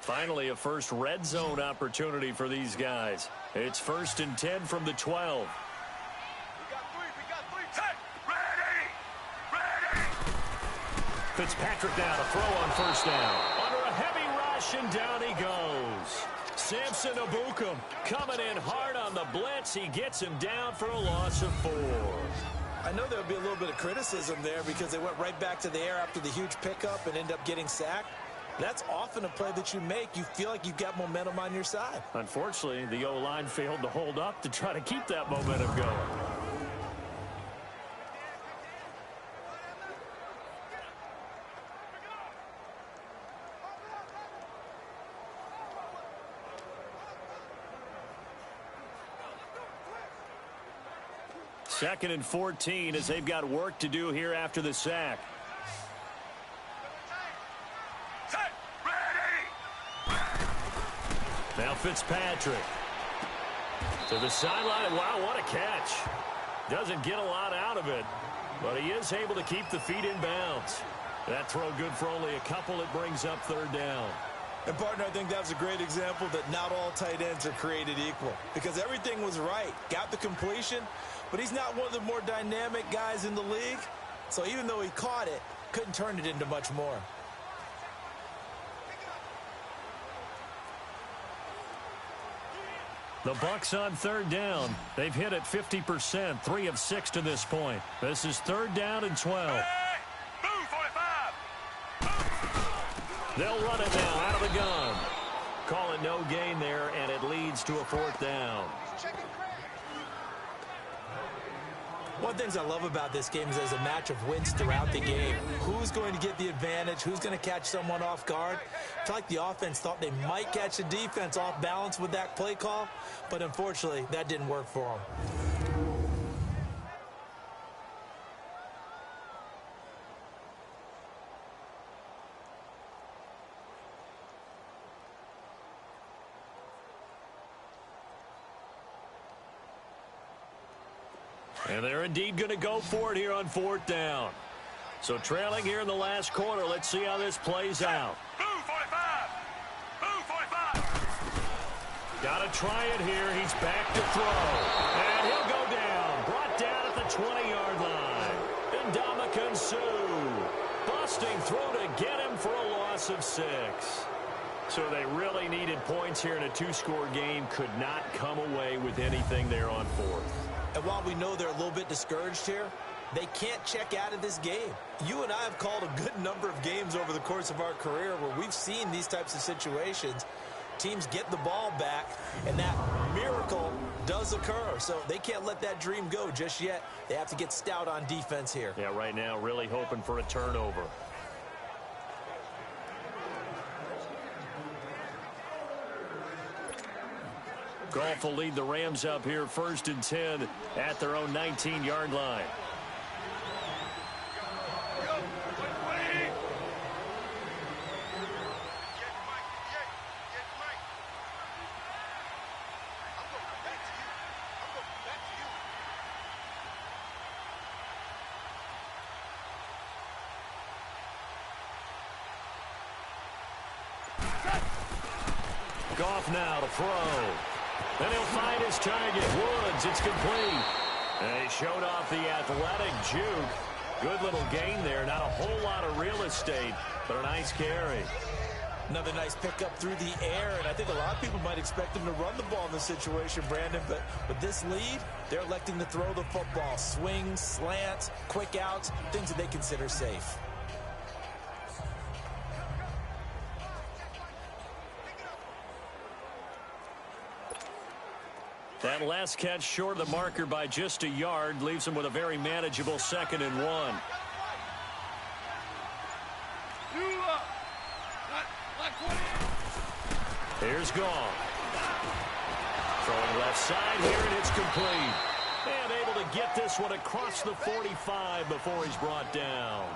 Finally, a first red zone opportunity for these guys. It's 1st and 10 from the 12. We got three. Set. Ready. Fitzpatrick now to throw on first down. Under a heavy rush, and down he goes. Samson Abukum coming in hard on the blitz. He gets him down for a loss of 4. I know there'll be a little bit of criticism there because they went right back to the air after the huge pickup and end up getting sacked. That's often a play that you make. You feel like you've got momentum on your side. Unfortunately, the O-line failed to hold up to try to keep that momentum going. Second and 14 as they've got work to do here after the sack. Now Fitzpatrick to the sideline. Wow, what a catch. Doesn't get a lot out of it, but he is able to keep the feet in bounds. That throw good for only a couple. It brings up third down. And, partner, I think that's a great example that not all tight ends are created equal because everything was right. Got the completion, but he's not one of the more dynamic guys in the league. So even though he caught it, couldn't turn it into much more. The Bucs on third down. They've hit it 50%, 3 of 6 to this point. This is third down and 12. They'll run it now out of the gun. Call it no gain there, and it leads to a fourth down. One of the things I love about this game is there's a match of wins throughout the game. Who's going to get the advantage? Who's going to catch someone off guard? I feel like the offense thought they might catch the defense off balance with that play call, but unfortunately, that didn't work for them. And they're indeed going to go for it here on fourth down. So trailing here in the last quarter. Let's see how this plays out. Blue 45. Blue 45. Got to try it here. He's back to throw. And he'll go down. Brought down at the 20-yard line. Ndamukong Suh busting through to get him for a loss of 6. So they really needed points here in a 2-score game. Could not come away with anything there on fourth. And while we know they're a little bit discouraged here, they can't check out of this game. You and I have called a good number of games over the course of our career where we've seen these types of situations. Teams get the ball back, and that miracle does occur. So they can't let that dream go just yet. They have to get stout on defense here. Yeah, right now really hoping for a turnover. Goff will lead the Rams up here 1st and 10 at their own 19-yard line. Goff now to throw. Then he'll find his target. Woods, it's complete. And he showed off the athletic juke. Good little gain there. Not a whole lot of real estate, but a nice carry. Another nice pickup through the air, and I think a lot of people might expect him to run the ball in this situation, Brandon, but with this lead, they're electing to throw the football. Swings, slants, quick outs, things that they consider safe. That last catch short of the marker by just a yard leaves him with a very manageable 2nd and 1. Here's Goff. Throwing left side here, and it's complete. And able to get this one across the 45 before he's brought down.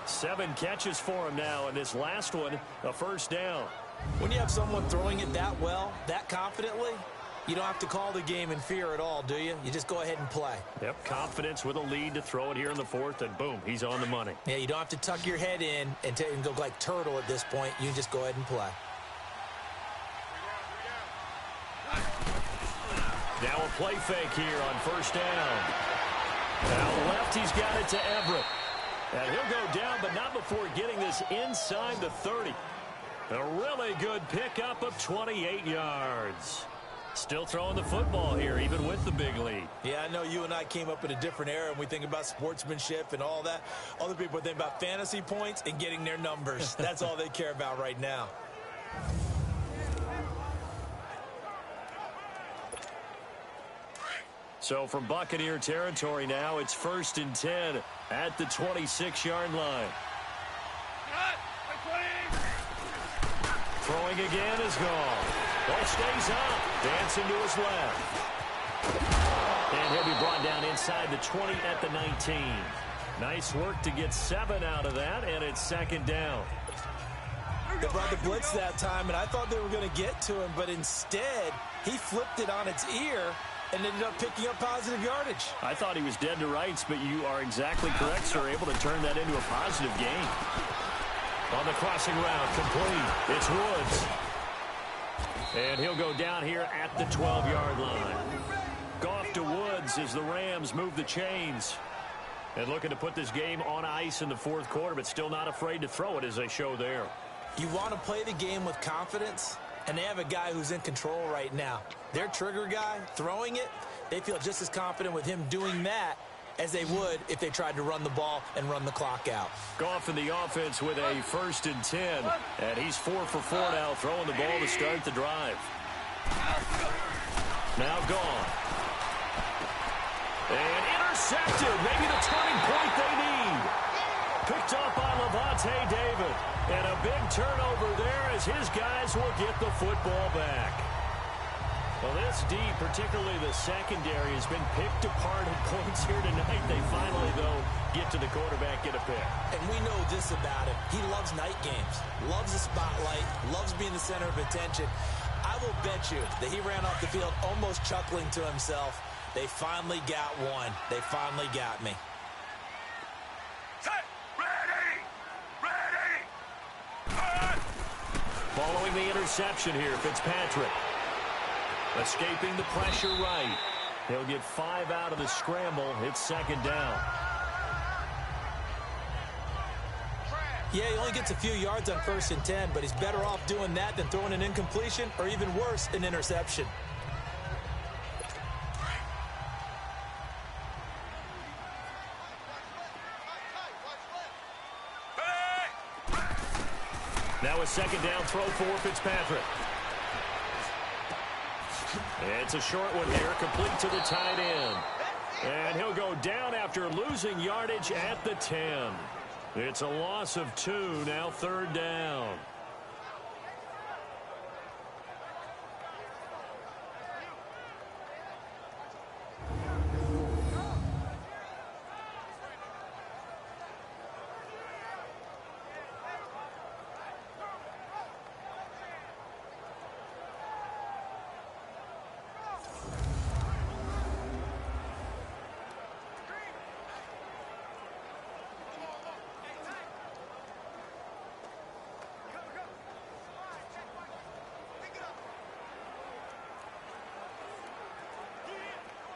7 catches for him now, and this last one, a 1st down. When you have someone throwing it that well, that confidently, you don't have to call the game in fear at all, do you? You just go ahead and play. Yep, confidence with a lead to throw it here in the 4th, and boom, he's on the money. Yeah, you don't have to tuck your head in and go like turtle at this point. You just go ahead and play. Now a play fake here on 1st down. Now left, he's got it to Everett. And he'll go down, but not before getting this inside the 30. A really good pickup of 28 yards. Still throwing the football here, even with the big lead. Yeah, I know you and I came up in a different era, and we think about sportsmanship and all that. Other people think about fantasy points and getting their numbers. That's all they care about right now. So from Buccaneer territory now, it's 1st and 10 at the 26-yard line. Throwing again is gone. Ball stays up. Dancing to his left. And he'll be brought down inside the 20 at the 19. Nice work to get 7 out of that, and it's 2nd down. They brought the blitz that time, and I thought they were going to get to him, but instead, he flipped it on its ear and ended up picking up positive yardage. I thought he was dead to rights, but you are exactly correct, sir. Able to turn that into a positive gain. On the crossing route, complete. It's Woods. And he'll go down here at the 12-yard line. Goff to Woods as the Rams move the chains. And looking to put this game on ice in the 4th quarter, but still not afraid to throw it as they show there. You want to play the game with confidence, and they have a guy who's in control right now. Their trigger guy, throwing it, they feel just as confident with him doing that as they would if they tried to run the ball and run the clock out. Goff in the offense with a 1st and 10. And he's 4 for 4 now, throwing the ball to start the drive. Now gone. And intercepted. Maybe the turning point they need. Picked up by Levante David. And a big turnover there as his guys will get the football back. Well, this D, particularly the secondary, has been picked apart at points here tonight. They finally, though, get to the quarterback, get a pick. And we know this about him. He loves night games, loves the spotlight, loves being the center of attention. I will bet you that he ran off the field almost chuckling to himself. They finally got one. They finally got me. Set. Ready. Ready. Good. Following the interception here, Fitzpatrick. Escaping the pressure right. He'll get 5 out of the scramble. It's 2nd down. Yeah, he only gets a few yards on 1st and 10, but he's better off doing that than throwing an incompletion or even worse, an interception. Now a 2nd down throw for Fitzpatrick. It's a short one here, complete to the tight end. And he'll go down after losing yardage at the 10. It's a loss of 2, now 3rd down.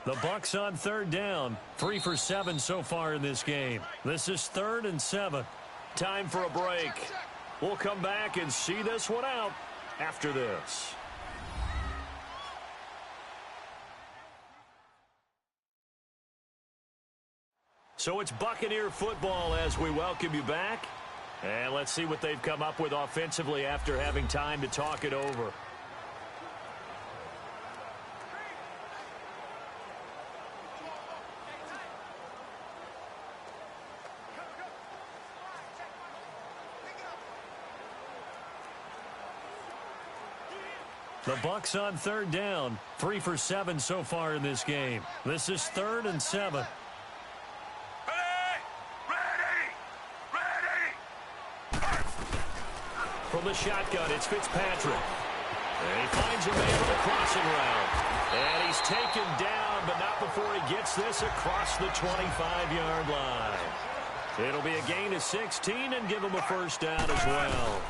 The Bucs on third down. 3 for 7 so far in this game. This is 3rd and 7. Time for a break. We'll come back and see this one out after this. So it's Buccaneer football as we welcome you back. And let's see what they've come up with offensively after having time to talk it over. The Bucs on third down. 3 for 7 so far in this game. This is 3rd and 7. From the shotgun, it's Fitzpatrick. And he finds a man on the crossing route. And he's taken down, but not before he gets this across the 25-yard line. It'll be a gain of 16 and give him a first down as well.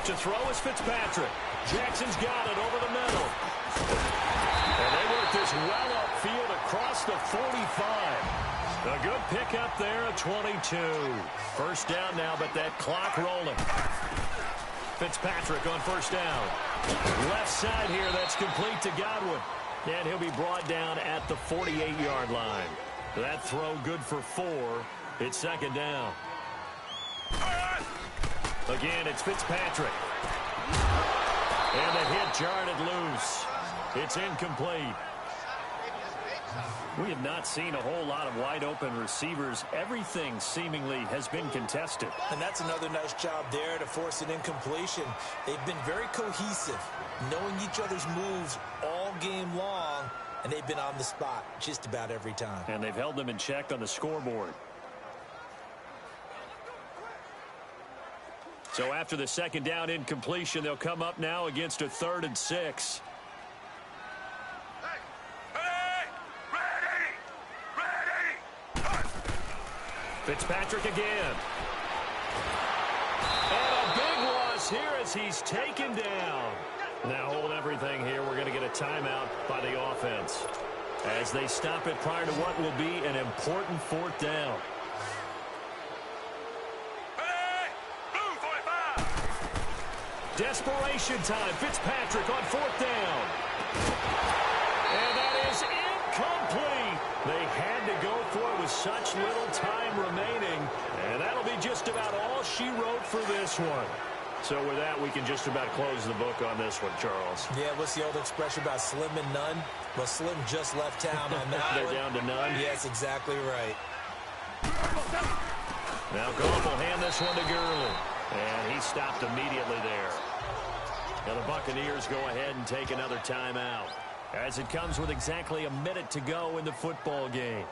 To throw is Fitzpatrick. Jackson's got it over the middle. And they work this well upfield across the 45. A good pickup there at 22. First down now, but that clock rolling. Fitzpatrick on first down. Left side here, that's complete to Godwin. And he'll be brought down at the 48-yard line. That throw good for 4. It's second down. Again, it's Fitzpatrick. And the hit jarred it loose. It's incomplete. We have not seen a whole lot of wide-open receivers. Everything seemingly has been contested. And that's another nice job there to force an incompletion. They've been very cohesive, knowing each other's moves all game long, and they've been on the spot just about every time. And they've held them in check on the scoreboard. So after the second down incompletion, they'll come up now against a 3rd and 6. Fitzpatrick again. And a big loss here as he's taken down. Now hold everything here. We're going to get a timeout by the offense as they stop it prior to what will be an important 4th down. Desperation time. Fitzpatrick on 4th down. And that is incomplete. They had to go for it with such little time remaining. And that'll be just about all she wrote for this one. So with that, we can just about close the book on this one, Charles. Yeah, what's the old expression about slim and none? Well, Slim just left town on that They're one. down to none? Yes, exactly right. Now Goff will hand this one to Gurley. And he stopped immediately there. Now the Buccaneers go ahead and take another timeout as it comes with exactly a minute to go in the football game.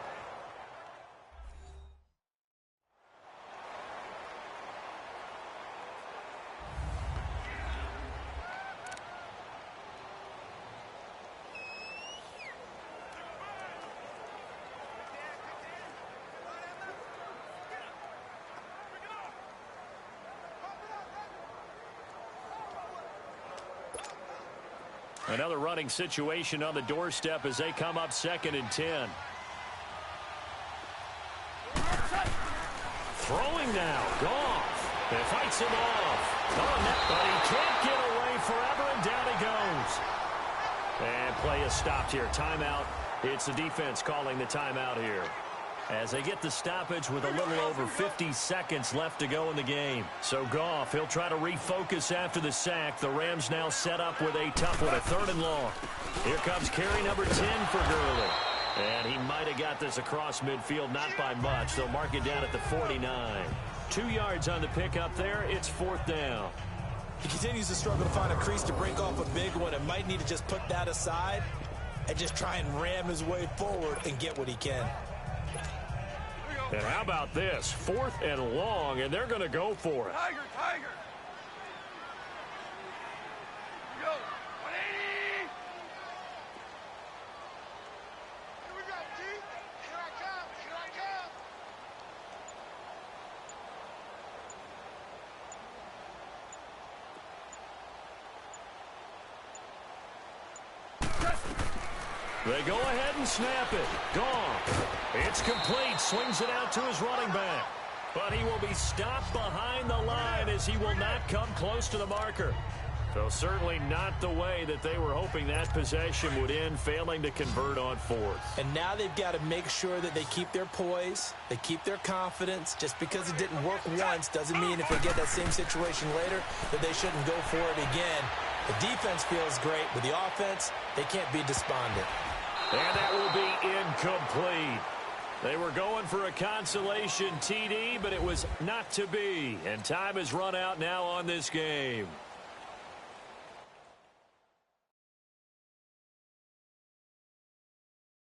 Another running situation on the doorstep as they come up 2nd and 10. Throwing now. Goff. They fights him off. On net, but he can't get away forever, and down he goes. And play is stopped here. Timeout. It's the defense calling the timeout here, as they get the stoppage with a little over 50 seconds left to go in the game. So Goff, he'll try to refocus after the sack. The Rams now set up with a tough one, a 3rd and long. Here comes carry number 10 for Gurley. And he might have got this across midfield, not by much. They'll mark it down at the 49. 2 yards on the pickup there. It's 4th down. He continues to struggle to find a crease to break off a big one and might need to just put that aside and just try and ram his way forward and get what he can. And how about this? 4th and long, and they're going to go for it. Tiger, Tiger. Here we go. 180. Here we go, T. Here I come. Here I come. They go ahead and snap it. Gone. It's complete. Swings it out to his running back. But he will be stopped behind the line as he will not come close to the marker. So certainly not the way that they were hoping that possession would end, failing to convert on fourth. And now they've got to make sure that they keep their poise, they keep their confidence. Just because it didn't work once doesn't mean if they get that same situation later that they shouldn't go for it again. The defense feels great, but the offense, they can't be despondent. And that will be incomplete. They were going for a consolation TD, but it was not to be. And time has run out now on this game.